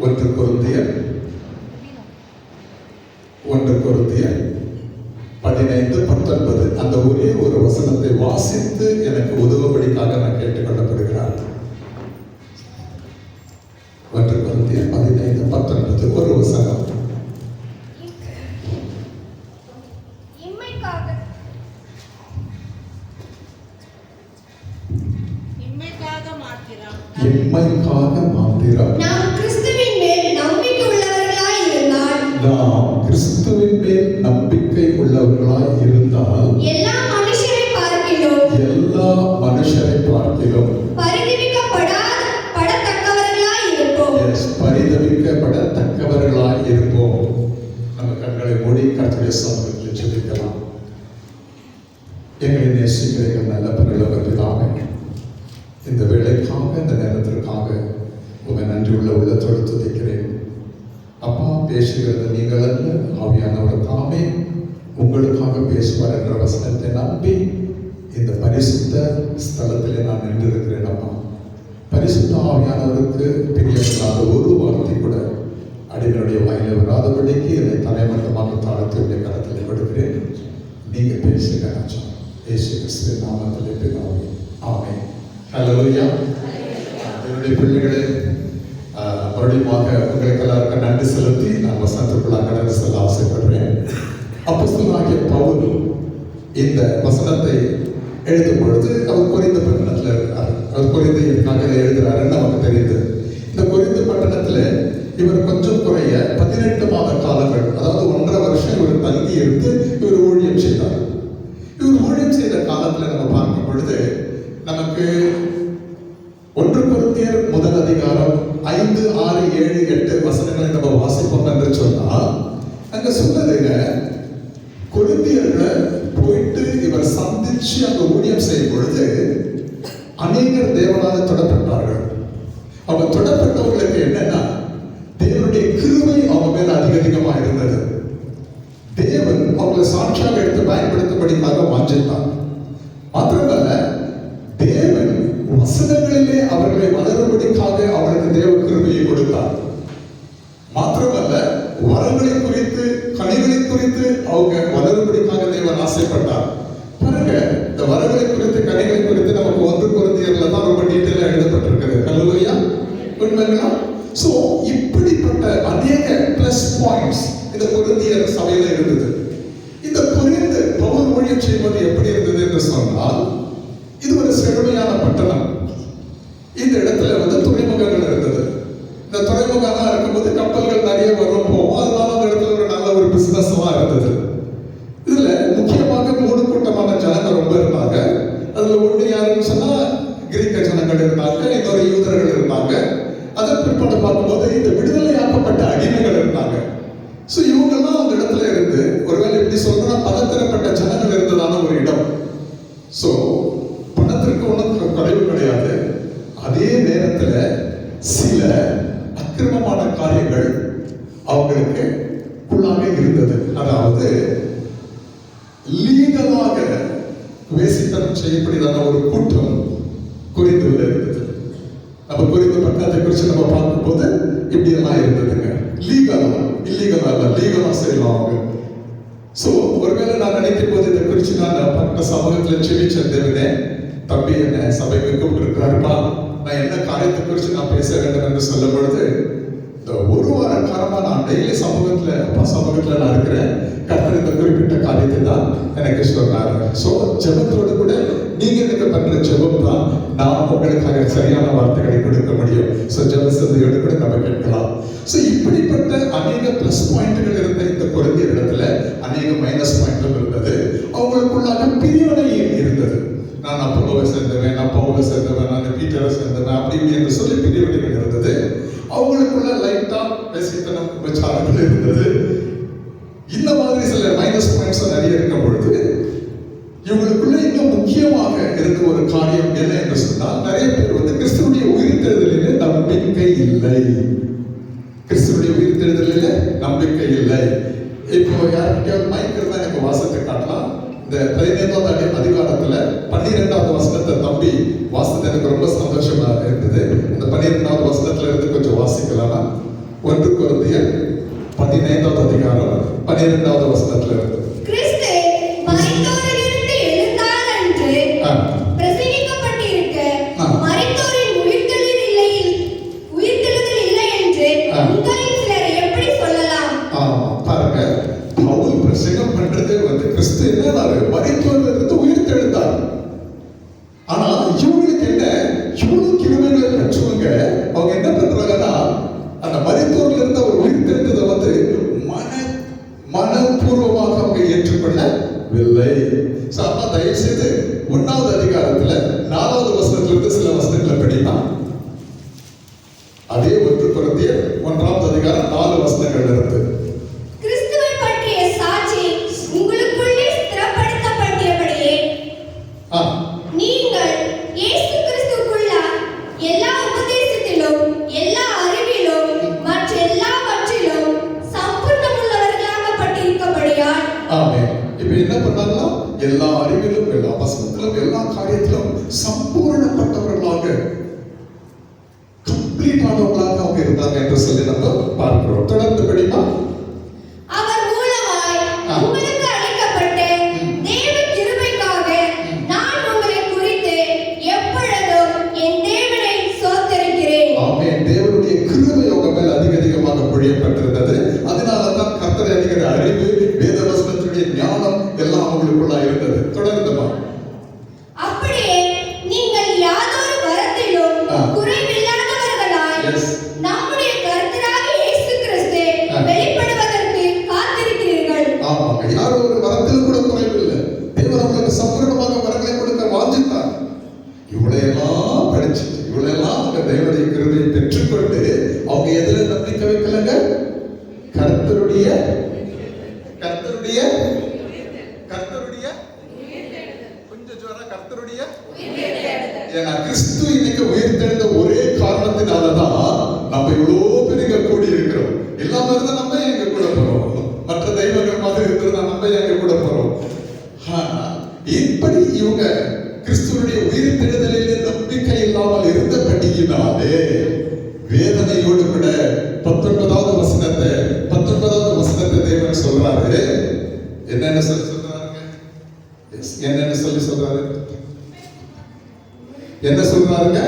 ஒன்று கொரிந்தியர் 15:19 அந்த ஒரே ஒரு வசனத்தை வாசித்து எனக்கு உதவும்படிக்காக நான் கேட்டுக்கொள்ளப்படுகிறார். 1 கொரிந்தியர் 15:19 ஒரு வசனம். இம்மைக்காக மாத்திரம் நாம் கிறிஸ்துவின் மேல் நம்பிக்கை உள்ளவர்களாய் இருந்தால் எல்லா மனுஷரை பார்க்கிலும் பரிதபிக்கப்படத்தக்கவர்களாய் இருப்போம். நம்ம கண்களை மூடி கர்த்தருடைய சமூகத்தில் ஜெபிக்கலாம். எங்களை நேசிக்கிற நல்ல பரலோக பிதாவே, இந்த வேளைக்காக இந்த நேரத்திற்காக உங்க நன்றி உள்ள உள்ளத்தோடு துதிக்கிறேன். அப்பா, பேசுகிறது நீங்கள் அல்ல, ஆவியானவர் தாமே உங்களுக்காக பேசுவார் என்ற வசனத்தை நம்பி இந்த பரிசுத்த ஸ்தலத்திலே நான் நின்றிருக்கிறேன். அப்பா, பரிசுத்த ஆவியானவருக்கு பிரியமில்லாத ஒரு வார்த்தை கூட அடிமையுடைய வாயில வராதபடிக்கு என்னை தலைமட்டமாக தாழ்த்தியுடைய கரத்தில் கொடுக்கிறேன். நீங்க பேசுங்க ராஜா, இயேசு கிறிஸ்துவின் நாமத்திலே பிதாவே, ஆமென். ஹல்லேலூயா. என்னுடைய பிள்ளைகளே, மறுபடியும் உங்களுக்கு எல்லாருக்கும் நன்றி செலுத்தி நான் வசனத்துக்குள்ளாக கடந்து செல்ல ஆசைப்படுறேன். அப்போஸ்தலனாகிய பவுல் இந்த வசனத்தை எழுதும் பொழுது அவர் கொரிந்து பட்டணத்தில் இருக்கிறார். அவர் கொரிந்தியருக்காக எழுதுகிறாருன்னு நமக்கு தெரியுது. இந்த கொரிந்து பட்டணத்தில் இவர் கொஞ்சம் குறைய 18 மாத காலங்கள், அதாவது 1.5 வருஷம் இவர் தங்கி இருந்து இவர் ஊழியம் செய்தார். இவர் ஊழியம் செய்த காலத்தில் நம்ம பார்க்கும் பொழுது நமக்கு 1 கொரிந்தியர் 1 அதிகாரம் 5, 6, 7, 8 வசனங்களை நம்ம வாசிப்போம் என்று சொன்னால் அங்க சொன்னதுங்க, கொரிந்தியர்களை போயிட்டு இவர் சந்திச்சு அங்க ஊழியம் செய்யும் பொழுது அநேகர் தேவனால தொடப்பட்டார்கள். அவங்க தொடப்பட்டவர்களுக்கு என்னன்னா, தேவனுடைய கிருபை அவங்க மேல அதிகமா இருந்தது. தேவன் அவங்களை சாட்சியாக எடுத்து பயன்படுத்தும்படிக்காக வாஞ்சித்தார். மாத்திரமல்ல, தேவன் வசனங்களிலே அவர்களை வளரும்படிக்காக அவர்களுக்கு தேவ கிருபையை கொடுத்தார். மாத்திரமல்ல, வரங்களை குறித்து கனிகளை குறித்து அவங்க வளரும்படிக்காக தேவன் ஆசைப்பட்டார். பாருங்க, இந்த வரங்களை குறித்து கனிகளை குறித்து நமக்கு 1 கொரிந்தியர்ல தான் ரொம்ப டீட்டெயிலா எழுதப்பட்டிருக்கிறது. ஹல்லேலூயா, உண்மைங்களா? சோ இப்படிப்பட்ட அநேக பிளஸ் பாயிண்ட்ஸ் இந்த கொரிந்தியர் சபையில இருந்தது. இந்த கொரிந்து பவுல் ஊழியம் செய்வது எப்படி இருந்தது என்று சொன்னால், இது ஒரு செழுமையான பட்டணம். இந்த இடத்துல துறைமுகங்கள் இருந்தது. இந்த துறைமுகம் இருக்கும்போது கப்பல்கள் நிறைய வரும் போகும். அதனால அந்த இடத்துல ஒரு நல்ல ஒரு பிசினஸ் இருந்தது. இதுல முக்கியமாக 3 கூட்டமான ஜனங்கள் ரொம்ப இருந்தாங்க. அதுல ஒண்ணு யாருன்னு சொன்னா கிரீக்க ஜனங்கள் இருந்தாங்க, இன்னொரு யூதர்கள் இருந்தாங்க. அதன் பிற்பாடு பார்க்கும்போது இந்த விடுதலையாக்கப்பட்ட அடிமைகள் இருந்தாங்க. சோ இவங்கெல்லாம் அந்த இடத்துல இருந்து, ஒருவேளை எப்படி சொல்றா, பதத்திரப்பட்ட ஜனங்கள் இருந்ததான ஒரு இடம். சோ பணத்திற்கு ஒன்றும் குறைவு கிடையாது. அதே நேரத்துல சில அக்கிரமமான காரியங்கள் அவங்களுக்கு உள்ளாக இருந்தது. அதாவது லீகலாக வேசித்தனம் செய்யப்படிதான ஒரு கூட்டம் கொரிந்துல இருந்தது. நம்ம கொரிந்து பட்டணத்தை குறித்து நம்ம பார்க்கும்போது இப்படி எல்லாம் இருந்ததுங்க. லீகலா இல்லீகலா இல்ல, லீகலா செய்யலாம் அவங்க. சோ ஒருவேளை நான் நினைக்கும் போது இதை குறித்து நான் பட்ட சமூகத்துல செவிச்ச தேவனே, தம்பி என்ன சபைக்கு கூப்பிட்டுருக்காருப்பா, நான் என்ன காரியத்தை குறித்து நான் பேச வேண்டும் என்று சொல்லும் பொழுது, இந்த 1 வார காலமா நான் டெய்லி சமூகத்துல அப்பா சமூகத்துல நான் இருக்கிறேன். கர்த்தர் இந்த குறிப்பிட்ட காரியத்தை தான் எனக்கு சொன்னாரு. சோ ஜெபத்தோடு கூட நீங்க எனக்கு பண்ற ஜெபம் தான் நான் உங்களுக்காக சரியான வார்த்தைகளை கொடுக்க முடியும். சோ ஜெப சிந்தையோடு கூட நம்ம கேட்கலாம். சோ இப்படிப்பட்ட அநேக பிளஸ் பாயிண்ட்கள் இருந்த இந்த கொரிந்தியர் இடத்துல அநேக மைனஸ் பாயிண்ட்டும் இருந்தது. அவங்களுக்குள்ளாக பிரிவினை இருந்தது. நான் அப்போலோவை சேர்ந்தவன், நான் பவுலை சேர்ந்தவன், நான் பீட்டரை சேர்ந்தவன், அப்படி என்று சொல்லி பிரிவினைகள் இருந்தது. அவங்களுக்குள்ள லைட்டா பேசித்தனம் விசாரங்கள் இருந்தது. இந்த மாதிரி சில மைனஸ் பாயிண்ட்ஸ் நிறைய இருக்கும் பொழுது இவங்களுக்குள்ள இன்னும் முக்கியமாக இருந்த ஒரு காரியம் என்ன என்று சொன்னால், நிறைய பேர் கிறிஸ்துவனுடைய உயிர்த்தெழுதலிலே நம்பிக்கை இல்லை. கிறிஸ்துவனுடைய உயிர்த்தெழுதலிலே நம்பிக்கை இல்லை. இப்போ யார்கிட்டயாவது மைக் இருந்தா எனக்கு வாசத்தை காட்டலாம். இந்த 15வது அதிகாரத்துல 12வது வசனத்தை தம்பி வாசத்தை எனக்கு ரொம்ப சந்தோஷமா இருந்தது. அந்த 12வது வசனத்துல இருந்து கொஞ்சம் வாசிக்கலாமா? 1 கொரிந்தியர் 15வது அதிகாரம் 12வது வசனத்துல இருக்கு. கிறிஸ்து மரித்தோரிலிருந்து எழுந்தார் என்று பிரசங்கிக்கப்பட்டிருக்க, மரித்தோரின் உயிர்த்தெழுதல் இல்லை என்று உங்களில் சிலர் எப்படி சொல்லலாம்? பாருங்க, பவுல் பிரசங்கம் பண்றது கிறிஸ்து என்னன்னாரு, மரித்தோரிலிருந்து உயிர்த்தெழுந்தார். ஆனா இவங்களுக்கு என்ன, இவ்வளவு கிருபைகளை பெற்றவங்க அவங்க என்ன பண்றாங்கன்னா, அந்த மரித்தோர்ல இருந்து அவர் உயிர்த்தெழுந்ததை மனப்பூர்வமாக அவங்க ஏற்றுக்கொள்ளவில்லை. அப்ப தயவு செய்து 1வது அதிகாரத்துல 4வது வசனத்துல இருந்து சில வசனங்களை படிக்கலாம். அதே 1 கொரிந்தியர் 1வது அதிகாரம் 4 வசனங்கள் இருந்து. கிறிஸ்துவை பற்றிய சாட்சி உங்களுக்குள்ளே ஸ்திரப்படுத்தப்பட்டபடியே நீங்கள் இயேசு கிறிஸ்துவுக்குள்ள எல்லா உபதேசத்திலும் எல்லா அறிவிலும் மற்ற எல்லாவற்றிலும் சம்பூர்ணமுள்ளவர்களாக பட்டிருக்கபடியால். ஆமென். இப்போ என்ன பண்ணாங்களா, எல்லா அறிவிலும் எல்லா வசனத்திலும் எல்லா காரியத்திலும் சம்பூர்ணப்பட்டவர்களாக கம்ப்ளீட் ஆனவர்களாக அவங்க இருந்தாங்க என்று சொல்லி நம்ம பார்க்கிறோம். தொடர்ந்து படிப்பா. அவர் மூலமாய் உங்களுக்கு அளிக்கப்பட்ட தேவ கிருபைக்காக நான் உங்களை குறித்து எப்பொழுதும் என் தேவனை ஸ்தோத்திரிக்கிறேன். ஆமென். தேவனுடைய கிருபை அவங்க மேல் அதிகமாக பொழியப்பட்டிருந்தது. அதனால தான் கர்த்தரை அறிகிற அறிவு, வேத வசனத்துடைய ஞானம் எல்லாம் அவங்களுக்குள்ள இருந்தது. தொடர்ந்துமா. அப்படியே நீங்கள் யாதொரு வரத்திலும் குறைவில்லாதவர்களாய் நம்முடைய கர்த்தராகிய இயேசு கிறிஸ்து வெளிப்படுவதற்கு காத்திருக்கிறீர்கள். ஆமாங்க, யாரோ ஒரு வரத்தில் கூட குறைவில்லை. தேவன் அவங்களுக்கு சம்பூர்ணமாக வரங்களை கொடுக்க வாஞ்சித்தார். இவ்வளையெல்லாம் படிச்சு இவ்வளையெல்லாம் அவங்க தேவனுடைய கிருபையை பெற்றுக்கொண்டு அவங்க எதுல நம்பிக்கை வைக்கலங்க, கர்த்தருடைய கொஞ்சம் ஜோரா கர்த்தருடைய. ஏன்னா கிறிஸ்து இன்னைக்கு உயிர்த்தெழுந்த ஒரே காரணத்தினாலதான் நம்ம இவ்வளவு பெரிய கூடி இருக்கிறோம். இல்லாம இருந்தா நம்ம எங்க கூட போறோம், மற்ற தெய்வங்கள் மாதிரி இருக்கிறதா நம்ம எங்க கூட போறோம். இப்படி இவங்க கிறிஸ்துவனுடைய உயிர்த்தெழுதலிலே நம்பிக்கை இல்லாமல் இருந்தபடியினாலே வேதனையோடு கூட 19வது வசனத்தை தேவன் சொல்றாரு. என்னன்னு சொல்லி சொல்றாருங்க, என்னன்னு சொல்லி சொல்றாரு, என்ன சொல்றாருங்க,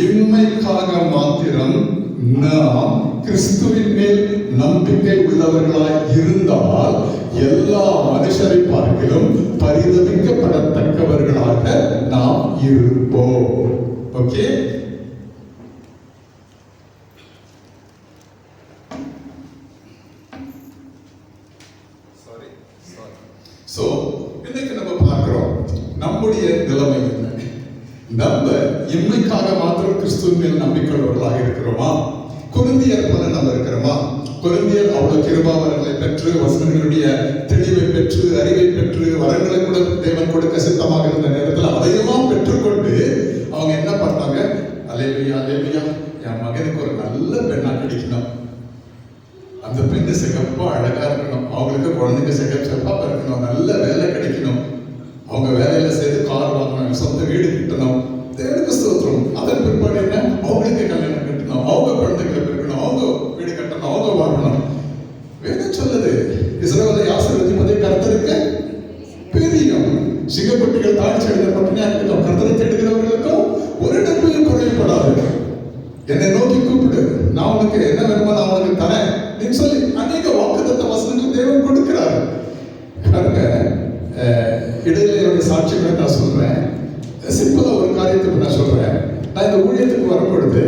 இம்மைக்காக மாத்திரம் நாம் கிறிஸ்துவின் மேல் நம்பிக்கை உள்ளவர்களாய் இருந்தால் எல்லா மனுஷரை பார்க்கிலும் பரிதபிக்கப்படத்தக்கவர்களாக நாம் இருப்போம். ஓகே. சோ இன்னைக்கு நம்ம பார்க்கிறோம் நம்முடைய நிலைமை என்ன. நம்ம இம்மைக்காக மாத்திரம் கிறிஸ்துவின் மேல் நம்பிக்கையுள்ளவர்களாக இருக்கிறோமா? கொரிந்தியர் போல நம்ம இருக்கிறோமா? கொரிந்தியர் அவ்வளவு கிருபாவரங்களை பெற்று, வசனங்களுடைய தெளிவை பெற்று, அறிவை பெற்று, வரங்களை கூட தேவன் கொடுக்க சித்தமாக இருந்த நேரத்தில் அதையெல்லாம் பெற்றுக்கொண்டு அவங்க என்ன பண்ணாங்க, அல்லேலூயா அல்லேலூயா, என் மகனுக்கு ஒரு நல்ல பெண்ணா கிடைக்கணும், அந்த பெண்ணு சிகப்பா அழகா இருக்கணும், அவங்களுக்கு குழந்தைங்க சிகப்பா இருக்கணும், நல்ல வேலை கிடைக்கணும், அவங்க வேலையில சேர்த்து கார் வாங்கணும், சொந்த வீடு கட்டணும், தேவனுக்கு ஸ்தோத்திரம். அதன் பிற்பாடு என்ன, அவங்களுக்கு கல்யாணம் கட்டணும், அவங்க குழந்தைகளை பெருக்கணும், அவங்க வீடு கட்டணும், அவங்க வாழணும். வேதம் சொல்லுது, இஸ்ரவேலை ஆசீர்வதிப்பதை கர்த்தருக்கு பிரியம். சிங்கக்குட்டிகள் தாழ்ச்சி அடைந்த பட்டினியா இருக்கட்டும், கர்த்தரை தேடுகிறவர்களுக்கும் ஒரு நன்மையும் குறையப்படாது. என்னை நோக்கி கூப்பிடு, நான் உனக்கு என்ன வேணுமோ நான் உனக்கு தரேன் நீ சொல்லி அநேக வாக்குத்தத்த வசனங்கள் தேவன் கொடுக்கிறார். பாருங்க, இடையில என்னுடைய சாட்சிகளை நான் சொல்றேன். சிம்பிளா ஒரு காரியத்துக்கு நான் சொல்றேன். நான் இந்த ஊழியத்துக்கு வரும்பொழுது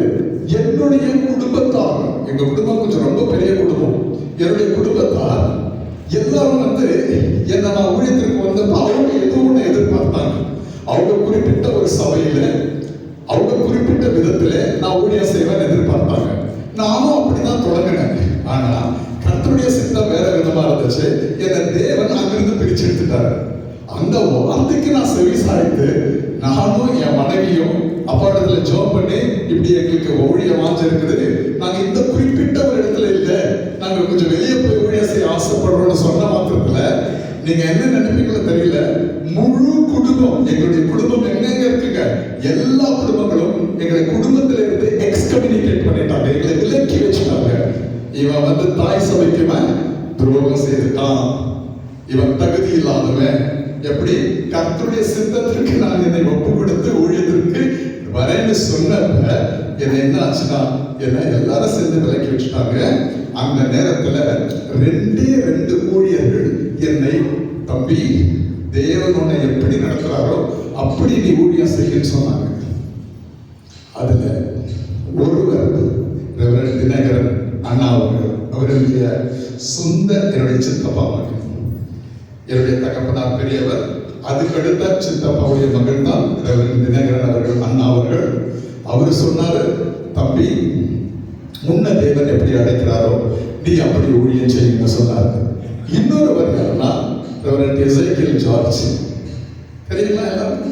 என்னுடைய குடும்பத்தார், எங்க குடும்பம் கொஞ்சம் ரொம்ப பெரிய குடும்பம், என்னுடைய குடும்பத்தார் எல்லாரும் என்ன நான் ஊழியத்திற்கு வந்தப்ப அவங்க ஏதோ ஒண்ணு எதிர்பார்த்தாங்க. அவங்க குறிப்பிட்ட ஒரு சபையில அவங்க குறிப்பிட்ட விதத்துல நான் ஊழியம் செய்வேன் எதிர்பார்த்தாங்க. நானும் அப்படிதான் தொடங்கினேன். ஆனா கர்த்தருடைய சித்தம் வேற விதமா இருந்துச்சு. என்னை தேவன் அங்கிருந்து பிரிச்சு எடுத்துட்டாரு. அந்த வார்த்தைக்கு நான் செவி சாய்த்து நானும் என் மனைவியும் அப்பாடத்துல ஜோம் பண்ணி, இப்படி எங்களுக்கு ஊழிய வாஞ்ச இருக்குது, நாங்க இந்த குறிப்பிட்ட ஒரு இடத்துல இல்ல, நாங்க கொஞ்சம் வெளியே போய் ஊழியம் செய்ய ஆசைப்படுறோம்னு சொன்ன மாத்திரத்துல நீங்க என்ன நினைப்பீங்களோ தெரியல, முழு குடும்பம், எங்களுடைய குடும்பம் எங்கெங்க இருக்குங்க, எல்லா குடும்பங்களும் எங்களை குடும்பத்தில இருந்து எக்ஸ்கம்யூனிகேட் பண்ணிட்டாங்க, எங்களை விலக்கி வந்து தாய் சபைக்குமே துரோகம் செய்துட்டான், இவன் தகுதி இல்லாதவன். எப்படி கர்த்தருடைய சித்தத்திற்கு நான் என்னை ஒப்பு கொடுத்து ஊழியத்திற்கு வரேன்னு சொன்னப்ப என்ன என்ன ஆச்சுன்னா, என்ன எல்லாரும் சேர்ந்து விலக்கி வச்சுட்டாங்க. அந்த நேரத்துல 2 ஊழியர்கள் என்னை, தம்பி தேவன் உன்னை எப்படி நடத்துறாரோ அப்படி நீ ஊழியம் செய்யன்னு சொன்னாங்க. அதுல ஒருவர் ரெவரண்ட் தினகரன் அண்ணா அவர்கள், அவருடைய சொந்த என்னுடைய சித்தப்பா மகன். என்னுடைய தகப்பனார் பெரியவர், அதுக்கடுத்த சித்தப்பாவுடைய மகன் தான் ரெவரண்ட் தினகரன் அவர்கள் அண்ணா அவர்கள். அவரு சொன்னாரு, தம்பி முன்ன தேவன் எப்படி அழைக்கிறாரோ நீ அப்படி ஊழியம் செய்யுங்க சொன்னாரு. இன்னொருவர் யாருன்னா ரெவரண்ட் எசேக்கியல் ஜார்ஜ், தெரியுமா எல்லாரும்?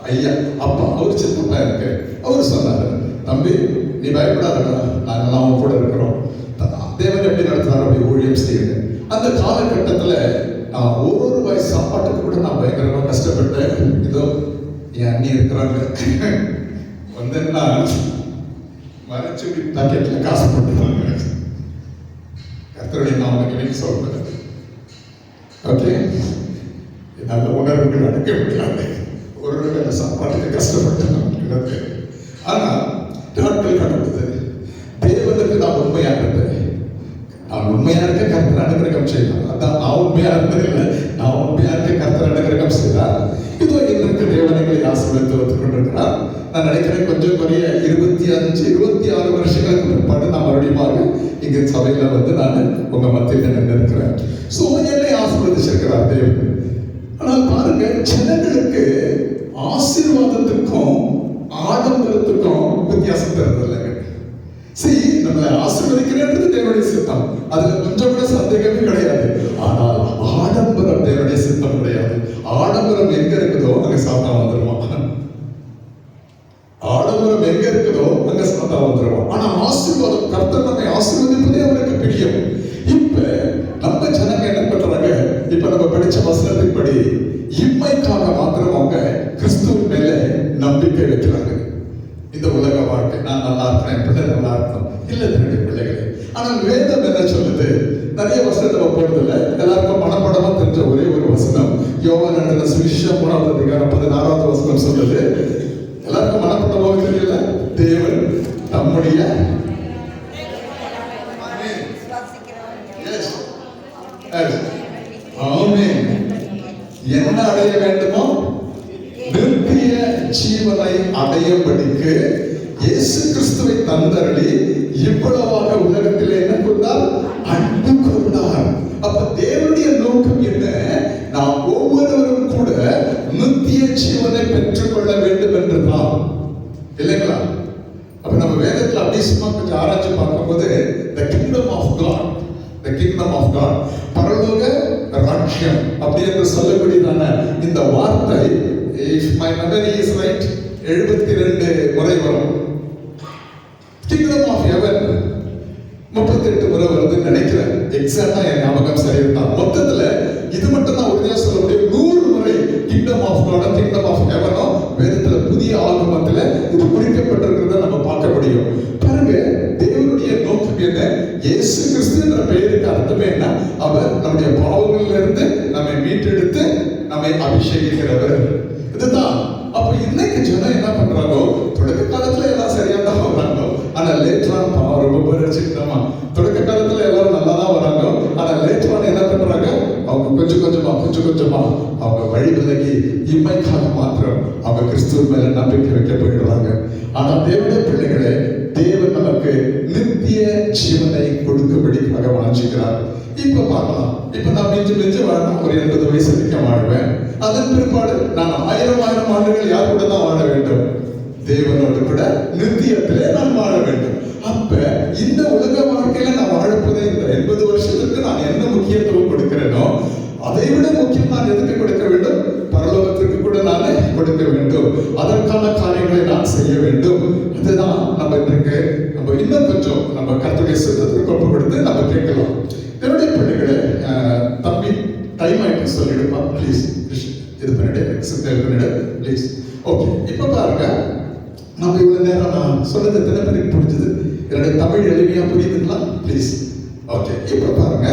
ஐயா அப்பா, அவர் சித்தப்பா இருக்கு. அவர் சொன்னாரு, தம்பி நீ பயப்படாதடா, நாங்கெல்லாம் அவங்க கூட இருக்கிறோம், தேவன் எப்படி நடத்துறாரு அப்படி ஊழியம் செய்யுங்க. அந்த காலகட்டத்துல நான் ஒரு ரூபாய் சாப்பாட்டுக்கு கூட நான் பயங்கரமா கஷ்டப்பட்டேன். இதோ என் அண்ணி இருக்கிறாங்க, வந்தேன்னா மறைச்சு பாக்கெட்ல காசு போட்டுருவாங்க. கர்த்தருடைய நாமத்தை சொல்றது ஓகே. என்னால உணர்வுகள் அடக்க முடியாது. ஒரு ரூபாய் சாப்பாட்டுக்கு கஷ்டப்பட்டேன். ஆனா நாட்கள் கடந்தது. தேவனுக்கு நான் உண்மையா இருந்தேன். நான் உண்மையா இருக்க கர்த்தர் அனுகிரகம் செய்தார். அதான் நான் உண்மையா இருந்ததில்லை, நான் உண்மையா இருக்க கர்த்தர் அனுகிரகம் செய்தார். இதோ இன்றைக்கு தேவனைகளை ஆசீர்வதித்து வந்து கொண்டிருக்கிறார். நான் நினைக்கிறேன் கொஞ்சம் குறைய 25-26 வருஷங்களுக்கு பிற்பாடு நான் மறுபடியும் இங்க சபையில வந்து நான் உங்க மத்தியில் நின்று இருக்கிறேன். சோ என்னை ஆசீர்வதிச்சிருக்கிறார் தேவன். ஆனால் பாருங்க, ஜனங்களுக்கு ஆசீர்வாதத்துக்கும் ஆடம்பரத்துக்கும் வித்தியாசம் தெரிறதில்லைங்க. சரி, நம்மளை ஆசீர்வதிக்கிறது தேவனுடைய சித்தம், அதுல கொஞ்சம் கூட சந்தேகமே கிடையாது. ஆனால் ஆடம்பரம் தேவனுடைய சித்தம் கிடையாது. ஆடம்பரம் எங்க இருக்குதோ அங்க சாத்தா வந்துருவான். ஆடம்பரம் எங்க இருக்குதோ அங்க சாத்தா வந்துருவான். ஆனா ஆசீர்வாதம், கர்த்தர் நம்மை ஆசீர்வதிப்பதே அவருக்கு பிரியம். இப்ப நம்ம ஜனங்க என்ன பண்றாங்க? இப்ப நம்ம படிச்ச வசனத்தின்படி இம்மைக்காக மாத்திரம் அவங்க கிறிஸ்துவின் மேல நம்பிக்கை வைக்கிறாங்க. இந்த உலக வாழ்க்கை, நான் நல்லா இருக்கிறேன், பிள்ளை நல்லா இருக்கணும் இல்ல என்னுடைய பிள்ளைகளே. ஆனால் வேதம் என்ன சொல்லுது? நிறைய வசனம் நம்ம போடுறதில்ல, எல்லாருக்கும் மனப்படமா தெரிஞ்ச ஒரே ஒரு வசனம் யோவான் எழுதின சுவிசேஷம் 3ஆவது அதிகாரம் 16வது வசனம் சொல்லுது. எல்லாருக்கும் மனப்படமாக தெரியல, தேவன் நம்முடைய என்ன அடைய வேண்டுமோ நித்திய ஜீவனை அடையும்படிக்கு இயேசு கிறிஸ்துவை தந்தருளி இவ்வளவாக உலகத்திலே என்ன கொண்டார்? அன்பு கொண்டார். அப்ப தேவனுடைய நோக்கம் என்ன? நாம் ஒவ்வொருவரும் கூட நித்திய ஜீவனை பெற்றுக்கொள்ள வேண்டும் என்றுதான், இல்லைங்களா? அப்ப நம்ம வேதத்துல அப்படி சும்மா கொஞ்சம் ஆராய்ச்சி பார்க்கும்போது the kingdom of God, the kingdom of God, பரலோக ராஜ்யம் அப்படி என்று சொல்லக்கூடியதான இந்த வார்த்தை, if my memory is right, 72 முறை வரும். kingdom of heaven 38 முறை வருதுன்னு நினைக்கிறேன். எக்ஸாக்டா என் ஞாபகம் சரியிருந்தான். மொத்தத்துல இது மட்டும் தான் உறுதியா சொல்ல முடியும். 100 முறை kingdom of God, kingdom of heaven வேதத்துல புதிய ஆகமத்துல இது குறிக்கப்பட்டிருக்கிறத நம்ம பார்க்க முடியும். பாருங்க, தேவனுடைய நோக்கம் என்ன? இயேசு கிறிஸ்து என்ற பெயருக்கு அர்த்தமே என்ன? அவர் நம்முடைய பாவங்களில் இருந்து நம்மை மீட்டெடுத்து நம்மை அபிஷேகிக்கிறவர். இதுதான். அப்ப இன்னைக்கு ஜனம் என்ன பண்றாங்க? தொடக்க காலத்துல எல்லாம் சரியா தான் வராங்க, ஆனா லேட்டரான் ரொம்ப பரிச்சிட்டமா. தொடக்க காலத்துல எல்லாரும் நல்லா தான் வராங்க, ஆனா லேட்டரான் என்ன பண்றாங்க? அவங்க கொஞ்சம் கொஞ்சமா அவங்க வழி விலகி இம்மைக்காக மாத்திரம் அவங்க கிறிஸ்துவ மேல நம்பிக்கை வைக்க போயிடுறாங்க. ஆனா தேவனுடைய பிள்ளைகளே, தேவன் நமக்கு நித்திய ஜீவனை கொடுக்கும்படிக்காக வாஞ்சிக்கிறார். இப்ப பார்க்கலாம், இப்ப நான் மிஞ்சு வாழணும், ஒரு 80 வயசு வரைக்கும் வாழ்வேன். அதன் பிற்பாடு நான் 1000 ஆண்டுகள் யார் கூட தான் வாழ வேண்டும்? தேவனோடு கூட நித்தியத்திலே நான் வாழ வேண்டும். அப்ப இந்த உலக வாழ்க்கையில நான் வாழப்போதே இந்த 80 வருஷத்துக்கு நான் என்ன முக்கியத்துவம் கொடுக்கிறேனோ அதை விட முக்கியம் நான் எதுக்கு கொடுக்க வேண்டும்? பரலோகத்திற்கு கூட நானே கொடுக்க வேண்டும். அதற்கான காரியங்களை நான் செய்ய வேண்டும். அதுதான் நம்ம இன்றைக்கு நம்ம இன்னும் கொஞ்சம் நம்ம கர்த்தருடைய சித்தத்திற்கு ஒப்பு கொடுத்து நம்ம கேட்கலாம். என்னுடைய பிள்ளைகளை தம்பி டைம் ஆயிட்டு சொல்லிடுப்பா ப்ளீஸ். இது பண்ணிடு ப்ளீஸ். ஓகே, இப்ப பாருங்க, நம்ம இவ்வளவு நேரம் நான் சொன்னது எத்தனை பேருக்கு புரிஞ்சது? என்னுடைய தமிழ் எளிமையா புரியுதுங்களா? ப்ளீஸ். ஓகே, இப்ப பாருங்க,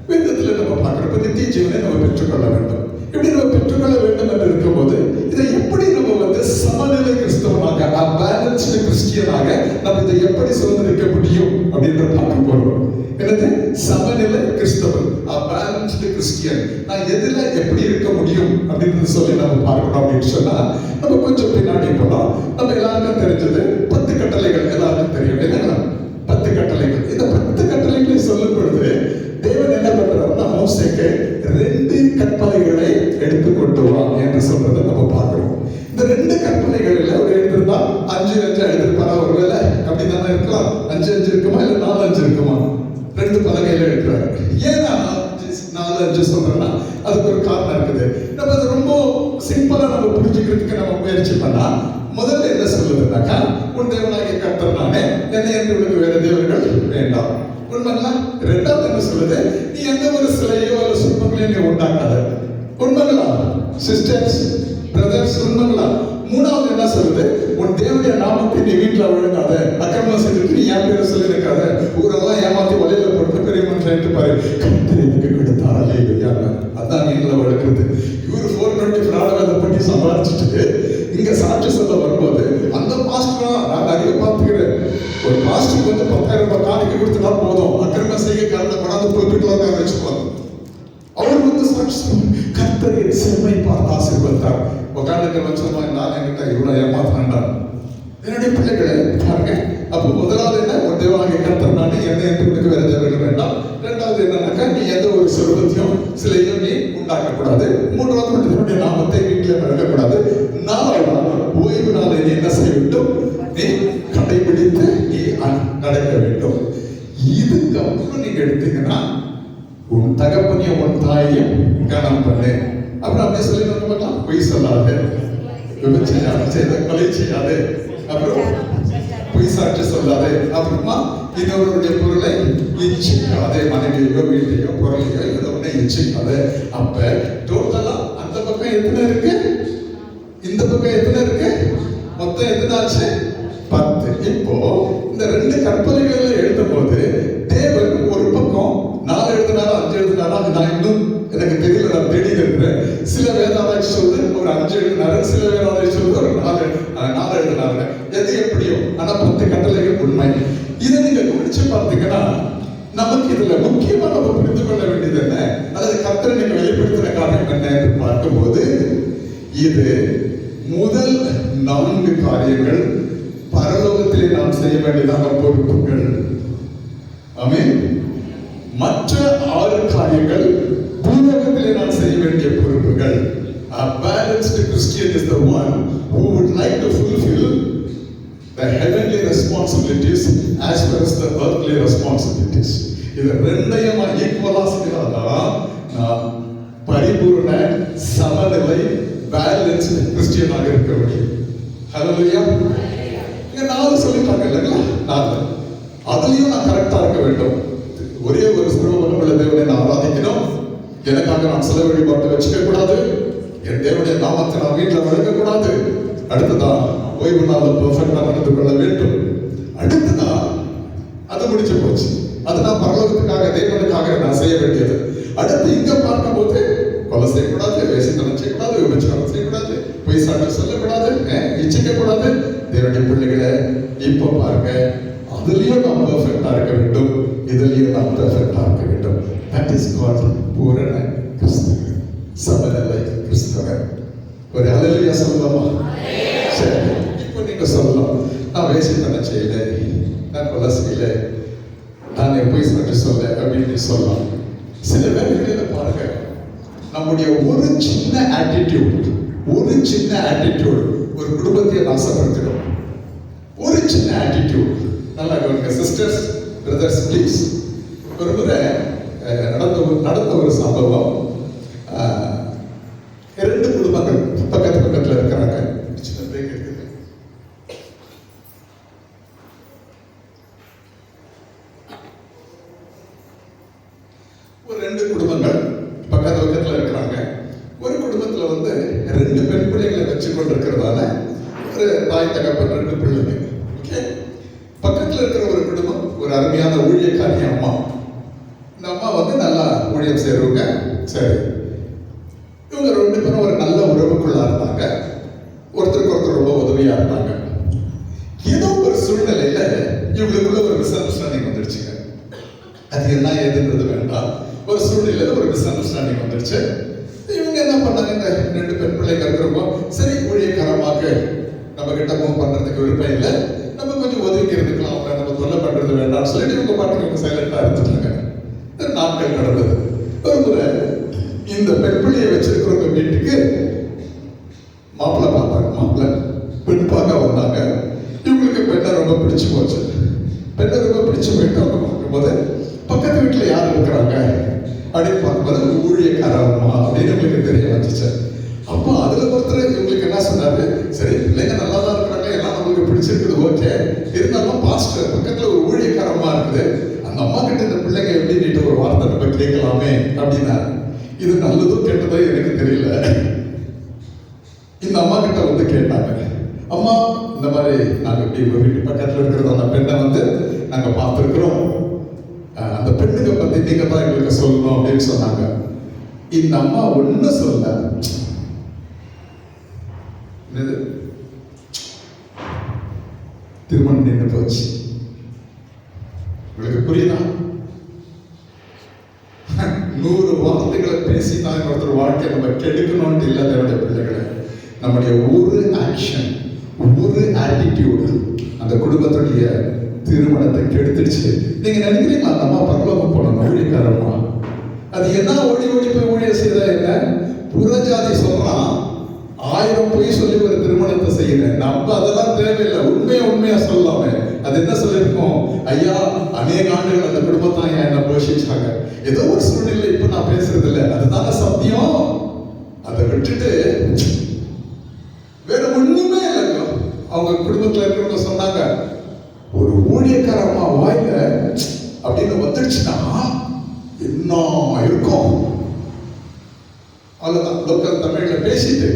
வேதத்துல நம்ம பார்க்கிறப்ப நித்திய ஜீவனை நம்ம பெற்றுக்கொள்ள வேண்டும். இப்படி நம்ம பெற்றுக்கொள்ள வேண்டும் என்று இருக்கும்போது இதை எப்படி நம்ம சமநிலை கிறிஸ்தவனாக, பேலன்ஸ்டு கிறிஸ்டியனாக நம்ம இதை எப்படி சுதந்திரிக்க முடியும் அப்படின்னு பார்க்க போறோம். என்னது சமநிலை கிறிஸ்தவன், பேலன்ஸ்டு கிறிஸ்டியன், நான் எதுல எப்படி இருக்க முடியும் அப்படின்னு சொல்லி நம்ம பார்க்கணும். அப்படின்னு சொன்னா நம்ம கொஞ்சம் பின்னாடி போலாம். நம்ம எல்லாருக்கும் தெரிஞ்சது 10 கட்டளைகள் எல்லாருக்கும் தெரியும் இல்லைங்களா? 10 கட்டளைகள். இந்த 10 கட்டளைகளை சொல்லும் பொழுது தேவன் என்ன பண்றாருன்னா மோசேக்கு 2 கற்பனைகளை எடுத்துக்கொண்டு வா என்று சொல்றதை நம்ம பார்க்கிறோம். இந்த 2 கற்பனைகளில் அவர் எழுதிருந்தா 5 எழுதிருப்பாரா? ஒருவேளை அப்படிதானே இருக்கலாம். 5 இருக்குமா இல்ல 4 இருக்குமா? 2 பலகையில எடுக்கிறாரு. ஏன்னா 4 சொல்றேன்னா அதுக்கு ஒரு காரணம் இருக்குது. நம்ம அது ரொம்ப சிம்பிளா நம்ம புரிஞ்சுக்கிறதுக்கு நம்ம முயற்சி பண்ணா முதல்ல என்ன சொல்லுதுன்னாக்கா, உன் தேவனாகிய கர்த்தர் நானே, என்னை என்று உனக்கு வேற தேவர்கள் வேண்டாம். உண்மைங்களா? 2வது என்ன சொல்லுது, நீ எந்த ஒரு சிலையோ அல்ல சிற்பங்களையோ நீ உண்டாக்காத. உண்மைங்களா சிஸ்டர்ஸ், பிரதர்ஸ்? உண்மைங்களா? 3வது என்ன சொல்லுது, உன் தேவனுடைய நாமத்தை நீ வீட்டில் ஒழுங்காத, அக்கிரமம் செஞ்சுட்டு நீ என் பேரை சொல்லி இருக்காத, ஊரெல்லாம் ஏமாத்தி வலையில போட்டு பெரிய மனுஷன் பாரு, கர்த்தர் எனக்கு கொடுத்தார். அல்லேலூயா. அதான் நீங்கள வளர்க்குறது. இவரு 420 பிராணவதை பண்ணி சம்பாதிச்சுட்டு இங்க சாட்சி சொல்ல வரும்போது அந்த பாஸ்டரா நான் நிறைய பார்த்துக்கிறேன். ஒரு பாஸ்டருக்கு 10,000 ரூபாய் காணிக்கை கொடுத்துட்டா போதும், அக்கிரம செய்கைக்காரனை கொண்டாந்து புல்பிட்ல வச்சுக்குவாங்க. அவர் சாட்சி கர்த்தரை செம்மை பார்த்து ஆசீர்வதித்தார். உட்காந்துக்கிற வச்சோமா, நான் என்கிட்ட இவ்வளவு ஏமாத்தாண்டா. என்னுடைய பிள்ளைகளை பாருங்க. அப்போ முதலாவது என்ன, ஒரு தேவனாகிய கர்த்தர் நானே, என்னை என்று உனக்கு வேற தேவர்கள் வேண்டாம். 2வது என்னன்னாக்கா, நீ எந்த ஒரு சொருபத்தையும் சிலையும் நீ உண்டாக்கக்கூடாது. 3வது தேவனுடைய நாமத்தை வீட்டில் வழங்கக்கூடாது. 4வது ஓய்வு நாளை நீ என்ன செய்ய வேண்டும், நீ கடைபிடித்து நீ நடக்க வேண்டும். இதுக்கு அப்புறம் நீங்க எடுத்தீங்கன்னா, உன் தகப்பனையும் உன் தாயையும் கனம் பண்ணு. அப்புறம் அப்படியே சொல்லி நம்ம பார்க்கலாம். பொய் சொல்லாது, விபச்சாரம் செய்த, கொலை செய்யாது, அப்புறம் பொய் சாட்சி சொல்லாது, அப்புறமா இன்னொருடைய பொருளை இச்சிக்காதே, மனைவியோ வீட்டையோ பொருளையோ ஏதோ ஒண்ணு இச்சிக்காது. அப்ப டோட்டலா அந்த பக்கம் எத்தனை இருக்கு, இந்த பக்கம் எத்தனை இருக்கு, மொத்தம் எத்தனை ஆச்சு? 10. இப்போ இந்த 2 கற்பனைகளை எழுதும் போது தேவன் ஒரு பக்கம் 4 எழுதினாரா 5 எழுதினாரா நான் இன்னும் எனக்கு தெரியல, நான் தேடி இருக்கிறேன். சில வேதாராய்ச்சி சொல்லுது ஒரு 5 எழுதினாரு, சில வேதாராய்ச்சி சொல்லுது ஒரு 4 எழுதினாரு. எது எப்படியோ, ஆனா 10 கட்டளைகள் உண்மை. இதை நீங்க கவனிச்சு பார்த்தீங்கன்னா நமக்கு இதுல முக்கியமா நம்ம புரிந்து கொள்ள வேண்டியது என்ன, அல்லது கர்த்தரை நீங்க வெளிப்படுத்தின காரணம் என்ன என்று பார்க்கும்போது, இது முதல் 4 காரியங்கள் பரலோகத்திலே நாம் செய்ய வேண்டியதான பொறுப்புகள். ஆமென். மற்ற 6 காரியங்கள் பூலோகத்திலே நாம் செய்ய வேண்டிய பொறுப்புகள். A balanced Christian is the one who would like to fulfill the heavenly responsibilities as well as the earthly responsibilities. இது ரெண்டையும் ஈக்குவலா செய்தாதான் நான் பரிபூர்ண சமநிலை பேலன்ஸ்டு கிறிஸ்டியனாக இருக்க முடியும். ஹல்லேலூயா. இங்க 4 சொல்லிட்டாங்க இல்லைங்களா? 4 அதுலயும் நான் கரெக்டா இருக்க வேண்டும். ஒரே ஒரு சர்வவல்லமையுள்ள தேவனை நான் ஆராதிக்கணும். எனக்காக நான் சில வழிபாட்டை வச்சுக்க கூடாது. என் தேவனுடைய நாமத்தை நான் வீட்டில் வழங்க கூடாது. அடுத்ததான் ஓய்வு நாள் பெர்ஃபெக்டா நடந்து கொள்ள வேண்டும். அடுத்ததான் அது முடிச்சு போச்சு. அது நான் பரலோகத்துக்காக தேவனுக்காக நான் செய்ய வேண்டியது. அடுத்து இங்க பார்க்கும்போது கொலை செய்யக்கூடாது, வேசித்தனம் செய்யக்கூடாது, விபச்சாரம் செய்யக்கூடாது, பொய் சாட்சி சொல்லக்கூடாது, இச்சிக்க கூடாது. தேவனுடைய பிள்ளைகளை இப்ப பாருங்க, அதுலயும் நாம் பெர்ஃபெக்டா இருக்க வேண்டும், இதுலயும் நாம் பெர்ஃபெக்டா இருக்க வேண்டும். தட் இஸ் கால்ட் பூரண கிறிஸ்தவன், சமநிலை கிறிஸ்தவன். ஒரு அல்லேலூயா சொல்லலாமா? சரி, இப்போ நீங்க சொல்லலாம், நான் வேசித்தனம் செய்யல, நான் கொலை செய்யல, நான் பொய் சாட்சி சொல்ல அப்படின்னு சொல்லலாம். சில வேலைகளில் பாருங்க, நம்முடைய ஒரு சின்ன ஆட்டிடியூட் ஒரு குடும்பத்தை நாசப்படுத்திடும். ஒரு சின்ன ஆட்டிடியூட். நல்லா கவனிங்க சிஸ்டர்ஸ், பிரதர்ஸ், ப்ளீஸ். ஒரு முறை நடந்த ஒரு சம்பவம். 2 குடும்பங்கள் பக்கத்துல இருக்கிறாங்க. சின்ன பிரேக் இருக்குது. ஒரு 2 குடும்பங்கள் பக்கத்துல இருக்கிறாங்க. ஒரு குடும்பத்துல 2 பெண் பிள்ளைகளை வச்சு கொண்டிருக்கிறதால ஒரு தாய் தகப்பன் 2 பிள்ளைங்க. ஓகே, பக்கத்துல இருக்கிற ஒரு குடும்பம் ஒரு அருமையான ஊழியக்காரி அம்மா. ஊழியம் செய்யறவங்க. சரி, இவங்க 2 பேரும் ஒரு நல்ல உறவுக்குள்ளா இருந்தாங்க. ஒருத்தருக்கு ஒருத்தர் ரொம்ப உதவியா இருந்தாங்க. ஏதோ ஒரு சூழ்நிலையில இவங்களுக்குள்ள ஒரு மிஸ் அண்டர்ஸ்டாண்டிங் வந்துடுச்சுங்க. அது என்ன ஏதுன்றது வேண்டாம். ஒரு சூழ்நிலையில ஒரு மிஸ் அண்டர்ஸ்டாண்டிங் வந்துடுச்சு. இவங்க என்ன பண்ணாங்க, இந்த 2 பெண் பிள்ளைங்க இருக்கிறப்போ சரி ஊழியக்காரமாக நம்ம கிட்ட மூவ் பண்றதுக்கு விருப்பம் இல்லை, நம்ம கொஞ்சம் ஒதுக்கிறதுக்கலாம், அவங்க நம்ம தொல்லை பண்றது வேண்டாம்னு சொல்லிட்டு இவங்க பாட்டுக்கு சைலண்டா இருந்துட்டாங்க. நாட்கள் கடந்தது. ஒரு முறை இந்த பெண் பிள்ளையை வச்சிருக்கிறவங்க வீட்டுக்கு மாப்பிள்ளை பார்த்தாங்க. மாப்பிள்ளை பெண் பார்க்க வந்தாங்க. இவங்களுக்கு பெண்ணை ரொம்ப பிடிச்சு போச்சு. பெண்ணை ரொம்ப பிடிச்சு போயிட்டு அவங்க பார்க்கும்போது பக்கத்து வீட்டில் யார் இருக்கிறாங்க அப்படின்னு பார்க்கும்போது ஊழியக்காரம்மா அப்படின்னு இவங்களுக்கு தெரிய வந்துச்சு. அப்போ அதுல ஒருத்தர் இவங்களுக்கு என்ன சொன்னாரு, சரி பிள்ளைங்க நல்லா தான் இருக்கிறாங்க, எல்லாம் நம்மளுக்கு பிடிச்சிருக்குது, ஓகே, இருந்தாலும் பாஸ்டர் பக்கத்துல ஒரு ஊழியக்காரம்மா இருக்குது, அந்த அம்மா கிட்ட இந்த பிள்ளைங்க எப்படி நீட்டு ஒரு வார்த்தை நம்ம கேட்கலாமே அப்படின்னா. இது நல்லதோ கெட்டதோ எனக்கு தெரியல. இந்த அம்மா கிட்ட வந்து கேட்டாங்க, அம்மா இந்த மாதிரி நாங்க இப்படி உங்க வீட்டு பக்கத்துல இருக்கிறது அந்த பெண்ணை வந்து நாங்க பார்த்துருக்கிறோம், அந்த பெண்ணுங்க பத்தி நீங்க தான் எங்களுக்கு சொல்லணும் அப்படின்னு சொன்னாங்க. இந்த அம்மா ஒண்ணு சொல்ல, திருமணம் நின்று போச்சு. உங்களுக்கு புரியுதா? 100 வார்த்தைகளை பேசி தான் ஒருத்தர் வாழ்க்கை நம்ம கெடுக்கணும்னு இல்லை. தேவனுடைய பிள்ளைகளை, நம்முடைய ஒரு ஆக்ஷன், ஒரு ஆட்டிடியூடு அந்த குடும்பத்துடைய திருமணத்தை கெடுத்துடுச்சு. நீங்க நினைக்கிறீங்களா அந்த அம்மா பரலோகம் போனோம் ஊழியக்காரம்மா? அது என்ன ஓடி ஓடி போய் ஊழியர் செய்தா என்ன? புறஜாதி சொல்றான் 1000 பொய் சொல்லி ஒரு திருமணத்தை செய்யறேன். நம்ம அதெல்லாம் தேவையில்லை, உண்மையா சொல்லாமே. அது என்ன சொல்லியிருக்கோம், ஐயா அநேக ஆண்டுகள் அந்த குடும்பத்தான் என்ன போஷிச்சாங்க. ஏதோ ஒரு சூழ்நிலை இப்ப நான் பேசுறது இல்லை, அதுதான சத்தியம். அதை விட்டுட்டு வேற ஒண்ணுமே இல்லைங்க. அவங்க குடும்பத்துல இருக்கிறவங்க சொன்னாங்க, ஒரு ஊழியக்கார அம்மா வாயில அப்படின்னு வந்துடுச்சுன்னா என்ன இருக்கும். அவ்வளவுதான், லோக்கல் தமிழ்ல பேசிட்டு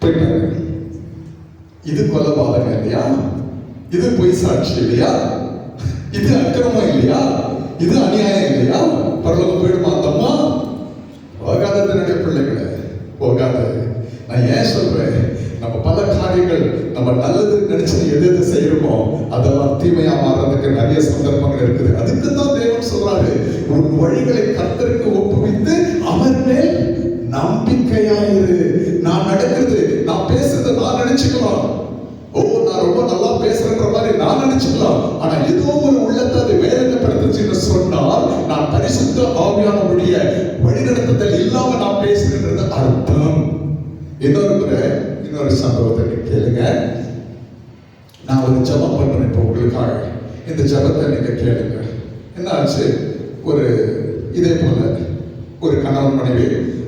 போயிட்டாங்க. இது கொலைபாதகம் இல்லையா? இது பொய் சாட்சி இல்லையா? இது அக்கிரமம் இல்லையா? இது அநியாயம் இல்லையா? பரலோகம் போயிடுமா அந்த அம்மா? போகாத தன்னுடைய பிள்ளைகளை போகாத. நான் ஏன் சொல்றேன், நம்ம பல காரியங்கள் நம்ம நல்லது நினைச்சு எது செய்யறோமோ அதெல்லாம் தீமையா மாறதுக்கு நிறைய சந்தர்ப்பங்கள் இருக்குது. அதுக்கு தான் தேவன் சொல்றாரு, உன் வழிகளை கர்த்தருக்கு ஒப்புவித்து அவர் மேல் நம்பிக்கையாயிரு. நான் நடக்கிறது, நான் பேசுறது நான் நினைச்சுக்கலாம், ஓ நான் ரொம்ப நல்லா பேசுறேன்ற மாதிரி நான் நினைச்சுக்கலாம். ஆனா ஏதோ ஒரு உள்ளத்தை அது வேதனைப்படுத்துச்சுன்னு சொன்னால் நான் பரிசுத்த ஆவியானவருடைய வழிநடத்துதல் இல்லாம நான் பேசுறேன்றது அர்த்தம். இன்னொரு சம்பவத்தை கேளுங்க. நான் ஒரு ஜபம் பண்றேன் இப்போ உங்களுக்காக. இந்த ஜபத்தை நீங்க கேளுங்க. என்ன ஆச்சு, ஒரு இதே போல ஒரு கணவன் மனைவி,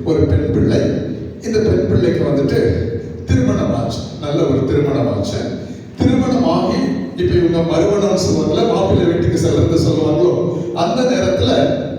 ஒரு பெண் பிள்ளை. இந்த பெண் பிள்ளைக்கு வந்துட்டு திருமணம் ஆச்சு, நல்ல ஒரு திருமணம் ஆச்சு. திருமணம் ஆகி இப்ப இவங்க மறுமணம் சொல்லுவாங்கல்ல, மாப்பிள்ளை வீட்டுக்கு செல்றது சொல்லுவாங்களோ, அந்த நேரத்துல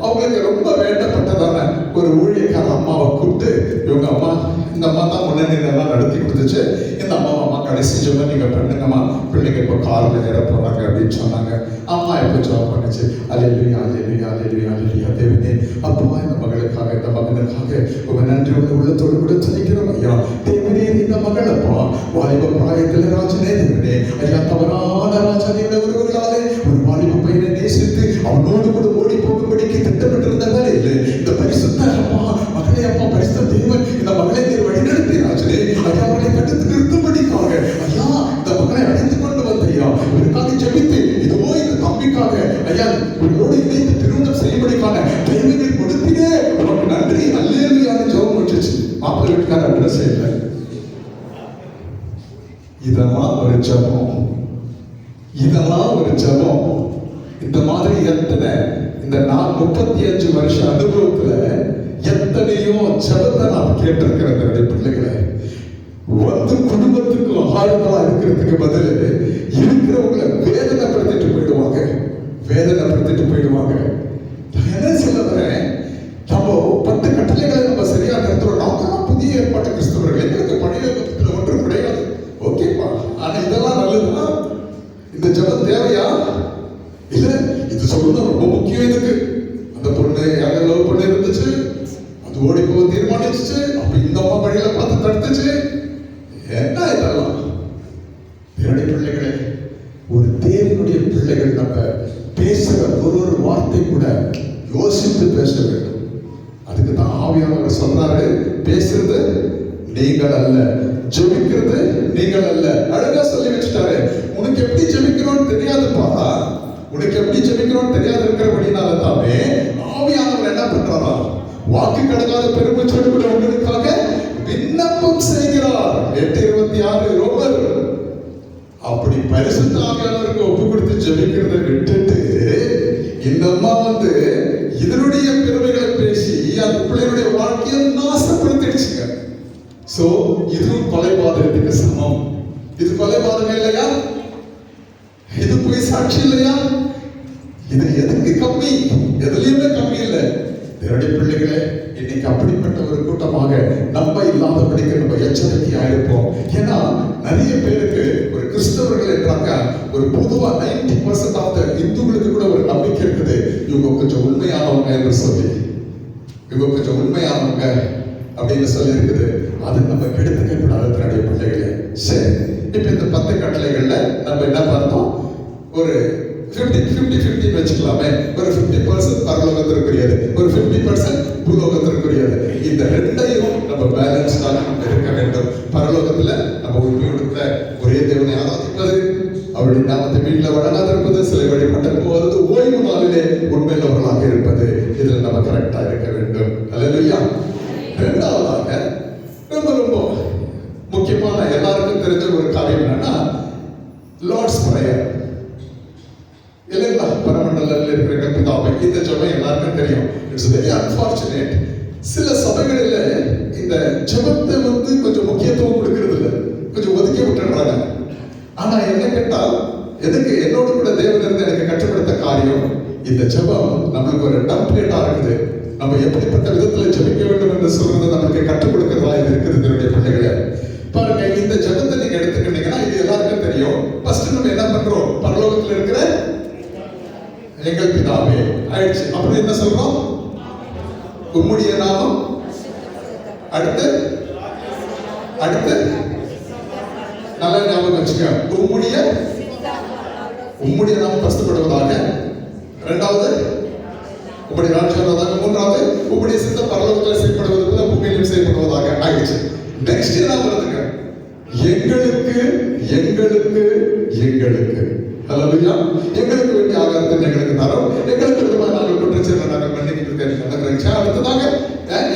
அவங்களுக்கு ரொம்ப வேண்டப்பட்டதான ஒரு ஊழியக்கார அம்மாவை கூப்பிட்டு, இவங்க அம்மா, இந்த அம்மா தான் முன்னணியெல்லாம் நடத்தி கொடுத்துச்சு, இந்த அம்மா கடைசி ஜெப நீங்க பண்ணுங்கம்மா, பிள்ளைங்க இப்போ காரில் ஏற போறாங்க அப்படின்னு சொன்னாங்க. அம்மா எப்போ ஜெபம் பண்ணுச்சு, அல்லேலூயா அல்லேலூயா அல்லேலூயா அல்லேலூயா. தேவனே அப்பா, இந்த மகளுக்காக இந்த மகனுக்காக உங்க நன்றி உள்ளத்தோடு கூட துதிக்கிறோம் ஐயா. தேவனே இந்த மகள் அப்பா வாலிப பிராயத்தில் ராஜனே, தேவனே ஐயா தவறான ராஜனையோட உறவுகளாலே ஒரு வாலிப பையனை நேசித்து அவனோடு கூட ஓடி போகும்படிக்கு திட்டமிட்டிருந்த வேலையில் இந்த பரிசுத்த அப்பா மகளே, அப்பா பரிசுத்த தேவன் இந்த மகளை நீர் வழிநடத்தி ராஜனே ஐயா, அவர்களை கடுத்து நிறுத்தும்படிக்காக ஐயா இந்த மகளை அழைத்து கொண்டு வந்த ஐயா, இவருக்காக ஜெபித்து இதோ இந்த தம்பிக்காக ஐயா இவரோடு இணைத்து திருமணம் செய்யும்படிக்கான தேவை நீர் கொடுத்தீரே, உனக்கு நன்றி அல்லேலூயான்னு ஜெபம் முடிச்சிச்சு. மாப்பிள்ளை வீட்டுக்கார அட்ரஸ் இல்லை. இதெல்லாம் ஒரு ஜெபம், இதெல்லாம் ஒரு ஜெபம். இந்த மாதிரி எத்தனை, இந்த நான் 35 வருஷ அனுபவத்துல எத்தனையோ ஜெபத்தை நான் கேட்டிருக்கிறேன். பிள்ளைகளை வந்து குடும்பத்துக்கு ஆறுதலா இருக்கிறதுக்கு பதில் இருக்கிறவங்களை வேதனைப்படுத்திட்டு போயிடுவாங்க, வேதனைப்படுத்திட்டு போயிடுவாங்க. என்ன சொல்ல வரேன், நம்ம 10 கட்டளைகளை நம்ம சரியா நடத்துறோம். நாம புதிய ஏற்பாட்டு கிறிஸ்தவர்கள், எங்களுக்கு பழைய ஏற்பாட்டுல ஒன்றும் கிடையாது. ஓகேப்பா, ஆனா இதெல்லாம் நல்லதுன்னா இந்த ஜெபம் தேவையா? இல்ல இது சொல்லணும் ரொம்ப முக்கியம். இதுக்கு அந்த பொண்ணு நம்ம பேசுற ஒரு வார்த்தை கூட யோசித்து பேச வேண்டும். அதுக்கு தான் ஆவியானவர் சொல்றாரு, பேசுறது நீங்கள் அல்ல, ஜெபிக்கிறது நீங்கள் அல்ல. அழகா சொல்லி வச்சுட்டாரு. உனக்கு எப்படி ஜெபிக்கணும்னு தெரியாதுப்பா, உனக்கு எப்படி ஜெபிக்கணும்னு தெரியாது இருக்கிறபடினால தாமே ஆவியானவர் என்ன பண்றாரா, வாக்கு கடக்காத பெருமூச்சோடு உங்களுக்காக விண்ணப்பம் செய்கிறார். 8:26 ரோமர். அப்படி பரிசுத்த ஆவியானவருக்கு ஒப்பு கொடுத்து ஜெபிக்கிறத விட்டுட்டு இந்த அம்மா இதனுடைய பெருமைகளை பேசி அந்த பிள்ளைகளுடைய வாழ்க்கையை நாசப்படுத்திடுச்சுங்க. சோ இதுவும் கொலைபாதகத்துக்கு சமம். இது கொலைபாதகம் இல்லையா? இது போய் சாட்சி இல்லையா? இது எதுக்கு கம்மி? எதுலயுமே கம்மி இல்லை. என்னுடைய பிள்ளைகளே, இன்னைக்கு அப்படிப்பட்ட ஒரு கூட்டமாக நம்ம இல்லாதபடிக்கு நம்ம எச்சரிக்கையா இருப்போம். ஏன்னா நிறைய பேருக்கு ஒரு கிறிஸ்தவர்கள் என்றாங்க ஒரு பொதுவா 90% ஆஃப் த இந்துக்களுக்கு கூட ஒரு நம்பிக்கை இருக்குது, இவங்க கொஞ்சம் உண்மையானவங்க என்று சொல்லி, இவங்க கொஞ்சம் உண்மையானவங்க அப்படின்னு சொல்லி இருக்குது. அது நம்ம கெடுத்துக்க கூடாது தன்னுடைய பிள்ளைகளே. சரி, இப்ப இந்த 10 கட்டளைகள்ல நம்ம என்ன பார்த்தோம்? ஒரு 50-50 வச்சுக்கலாமே. ஒரு 50% பரலோகத்திற்குரியது, ஒரு 50% பூலோகத்திற்குரியது. இந்த ரெண்டையும் நம்ம பேலன்ஸ்டாக இருக்க வேண்டும். பரலோகத்துல நம்ம உண்மையோட ஒரே தேவனை ஆராதிப்பது, அவருடைய நாமத்தை வீட்டில் வழங்காதிருப்பது, சிலை வழிபட்ட போவது, ஓய்வு நாளிலே உண்மையுள்ளவர்களாக இருப்பது, இதுல நம்ம கரெக்டா இருக்க வேண்டும். அல்லேலூயா. இரண்டாவதாக ரொம்ப ரொம்ப முக்கியமான எல்லாருக்கும் தெரிஞ்ச ஒரு காரியம் என்னன்னா லார்ட்ஸ் பிரேயர். இல்லைங்களா? பரமண்டலத்தில் இருக்கிற பிதாவை, இந்த ஜெபம் எல்லாருக்கும் தெரியும். இட்ஸ் வெரி அன்பார்ச்சுனேட், சில சபைகளில் இந்த ஜெபத்தை கொஞ்சம் முக்கியத்துவம் கொடுக்கறது இல்லை, கொஞ்சம் ஒதுக்கி விட்டுறாங்க. ஆனா என்ன கேட்டால், எதுக்கு என்னோடு கூட தேவன் இருந்து எனக்கு கற்றுக்கொடுத்த காரியம், இந்த ஜெபம் நம்மளுக்கு ஒரு டெம்ப்ளேட்டா இருக்குது. நம்ம எப்படிப்பட்ட விதத்துல ஜெபிக்க வேண்டும் என்று சொல்றது நமக்கு கற்றுக் கொடுக்கிறதா இது இருக்குது. என்னுடைய பிள்ளைகளை பாருங்க, இந்த ஜெபத்தை நீங்க எடுத்துக்கிட்டீங்கன்னா இது எல்லாருக்கும் தெரியும். ஃபர்ஸ்ட் நம்ம என்ன பண்றோம்? பரலோகத்தில் இருக்கிற எங்கள் பிதாவே ஆயிடுச்சு. அப்படி என்ன சொல்றோம்? உம்முடைய நாமம், அடுத்து அடுத்து நல்ல ஞாபகம் வச்சுக்க, உம்முடைய நாமம் பரிசுத்தப்படுவதாக. இரண்டாவது உம்முடைய ராஜ்யம் வருவதாக. மூன்றாவது உம்முடைய சித்தம் பரலோகத்தில் செய்யப்படுவது போல பூமியிலும் செய்யப்படுவதாக ஆயிடுச்சு. நெக்ஸ்ட் என்ன வருதுங்க? எங்களுக்கு எங்களுக்கு எங்களுக்கு அல்லேலூயா. எங்களுக்கு வேண்டிய ஆகாரத்தை எங்களுக்கு தரோம், எங்களுக்கு விதமாக நாங்கள் குற்றச்செயலை நாங்கள் மன்னிக்க. அடுத்ததாக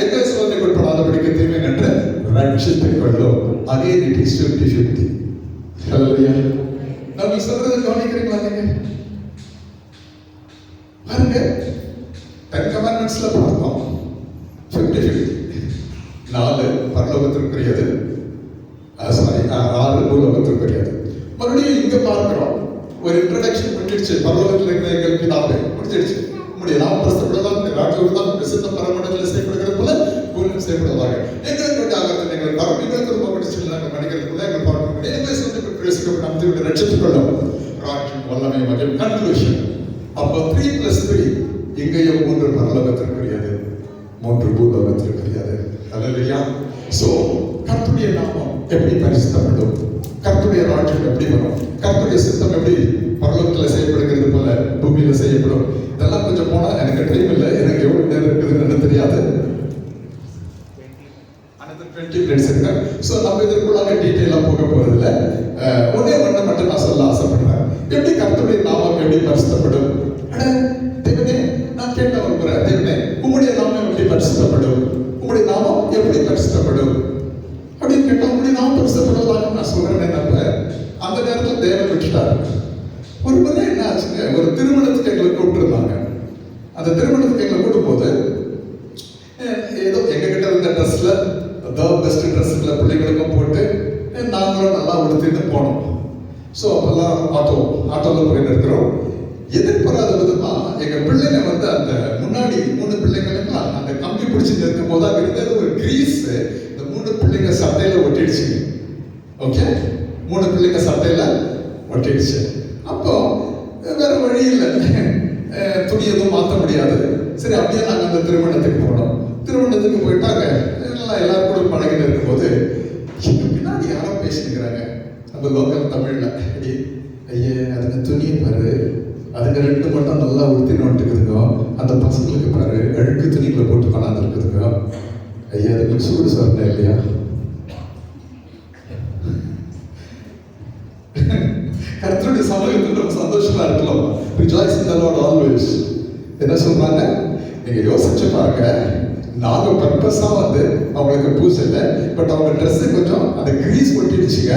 எங்களை சோதனை உட்படாதபடிக்கு தீமை என்று ரட்சித்துக் கொள்ளும். Again it is 50-50. அல்லேலூயா. நம்ம சொல்றது கவனிக்கிறீங்களா நீங்க? பாருங்க, 10 commandmentsல பார்த்தோம் 50-50. 4 பரலோகத்திற்குரியது, 6 பூலோகத்திற்குரியது. மறுபடியும் இங்க பார்க்கிறோம், ஒரு இன்ட்ரோடக்ஷன் பண்ணிடுச்சு. பரலோகத்தில் இருக்கிற எங்கள் பிதாவே முடிச்சிடுச்சு. உம்முடைய நாமம் பரிசுத்தப்படுவதாக, ராஜ்யம் தான் பிரசித்த பரமண்டலத்தில் செய்யப்படுகிறது போல பூமியிலும் செய்யப்படுவதாக. எங்களுக்கு வேண்டிய ஆகாரத்தை எங்களுக்கு தரும், எங்களுக்கு ரொம்ப பிடிச்சது நாங்கள் மன்னிக்கிறது போல எங்கள் பார்க்க எங்களை சொந்த பிரசிக்க நம்பி விட்டு ரட்சித்துக் கொள்ளும். ராஜ்யம் வல்லமை மற்றும் கன்க்ளூஷன். அப்போ 3+3 இங்கேயும் 3 பரலோகத்திற்குரியது, 3 பூலோகத்திற்குரியது. அல்லேலூயா. சோ கர்த்தருடைய நாமம் எப்படி பரிசுத்தப்படும், கர்த்தருடைய ராஜ்யம் எப்படி வரும், கர்த்தருடைய சித்தம் எப்படி பரலோகத்தில் செய்யப்படுகிறது போல பூமியில செய்யப்படும். இதெல்லாம் கொஞ்சம் போனா எனக்கு டைம் இல்லை, எனக்கு எவ்வளவு நேரம் இருக்குதுன்னு தெரியாது. another 20 minutes இருக்கு. சோ நம்ம இதற்குள்ளாக டீடைலா போக போறதில்லை. ஒன்னே ஒண்ணு மட்டும் நான் சொல்ல ஆசைப்படுறேன். எப்படி கர்த்தருடைய நாமம் எப்படி பரிசுத்தப்படும்? தேவனே, நான் கேட்ட ஒரு முறை, தேவனே உம்முடைய நாமம் எப்படி பரிசுத்தப்படும், உம்முடைய நாமம் எப்படி பரிசுத்தப்படும் அப்படின்னு கேட்டா, உம்முடைய நாமம் பரிசுத்தப்படுவதாக நான் சொல்றேன். அந்த நேரத்தில் தேவன் விட்டுட்டாரு. ஒரு முறை என்ன ஆச்சுங்க, ஒரு திருமணத்துக்கு எங்களை கூப்பிட்டுருந்தாங்க. அந்த திருமணத்துக்கு எங்களை கூட்டும்போது ஏதோ எங்க கிட்ட இருந்த ட்ரெஸ்ல பெஸ்ட் ட்ரெஸ்ல பிள்ளைங்களுக்கும் போட்டு நாங்களும் நல்லா உடுத்திட்டு போனோம். ஸோ அப்பெல்லாம் ஆட்டோவில் போயிட்டு இருக்கிறோம். எதிர்பாராத விதமா எங்க பிள்ளைங்க அந்த முன்னாடி 3 பிள்ளைங்களுக்கு அந்த கம்பி பிடிச்சிட்டு இருக்கும் போது அங்க இருந்தது ஒரு கிரீஸ் இந்த 3 பிள்ளைங்க சட்டையில ஒட்டிடுச்சு. ஓகே, 3 பிள்ளைங்க சட்டையில ஒட்டிடுச்சு. அப்போ வேற வழி இல்லை, துணி எதுவும் மாற்ற முடியாது. சரி, அப்படியே நாங்கள் அந்த திருமணத்துக்கு போனோம். திருமணத்துக்கு போயிட்டாங்க. எல்லாரும் கூட பழகிட்டு இருக்கும்போது எங்க பின்னாடி யாரோ பேசிக்கிறாங்க நம்ம லோக்கல் தமிழ்ல. ஐயே, அதுக்கு துணியை பாரு, அதுங்க ரெண்டு மட்டும் நல்லா உடுத்தின்னு வந்துட்டுக்குதுங்க. அந்த பசங்களுக்கு பாரு அழுக்கு துணிகளை போட்டு கொண்டாந்து இருக்குதுங்க. ஐயா அதுங்களுக்கு சூடு சொல்லணும் இல்லையா? கர்த்தருடைய சமூகத்தில் நம்ம சந்தோஷமா இருக்கலாம். Rejoice in the Lord always. என்ன சொல்றாங்க? நீங்க யோசிச்சு பாருங்க. நாங்க பர்பஸா அவங்களுக்கு பூசல, பட் அவங்க ட்ரெஸ் கொஞ்சம் அந்த கிரீஸ் ஒட்டிடுச்சுங்க.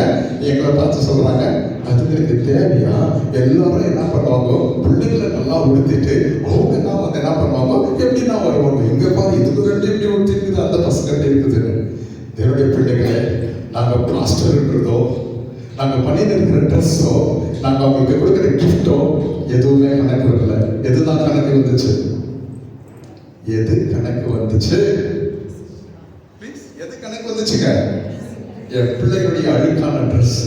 எங்களை பார்த்து சொல்றாங்க, அதுங்களுக்கு தேவையா? எல்லாரும் என்ன பண்ணுவாங்க, பிள்ளைங்களை நல்லா உடுத்திட்டு அவங்க தான் என்ன பண்ணுவாங்க, எப்படின்னா வருவாங்க. எங்க பாரு இதுக்கு ரெண்டு எப்படி உடுத்திருக்குது, அந்த பசங்க இருக்குதுன்னு. என்னுடைய பிள்ளைகளை நாங்க பிளாஸ்டர்ன்றதோ, நாங்க பண்ணிட்டு இருக்கிற ட்ரெஸ்ஸோ, நாங்க அவங்களுக்கு கொடுக்குற கிஃப்டோ எதுவுமே கணக்கு வரல. எதுதான் கணக்கு வந்துச்சு? எது கணக்கு வந்துச்சு? எது கணக்கு வந்துச்சுங்க? என் பிள்ளைகளுடைய அழுக்கான ட்ரெஸ்.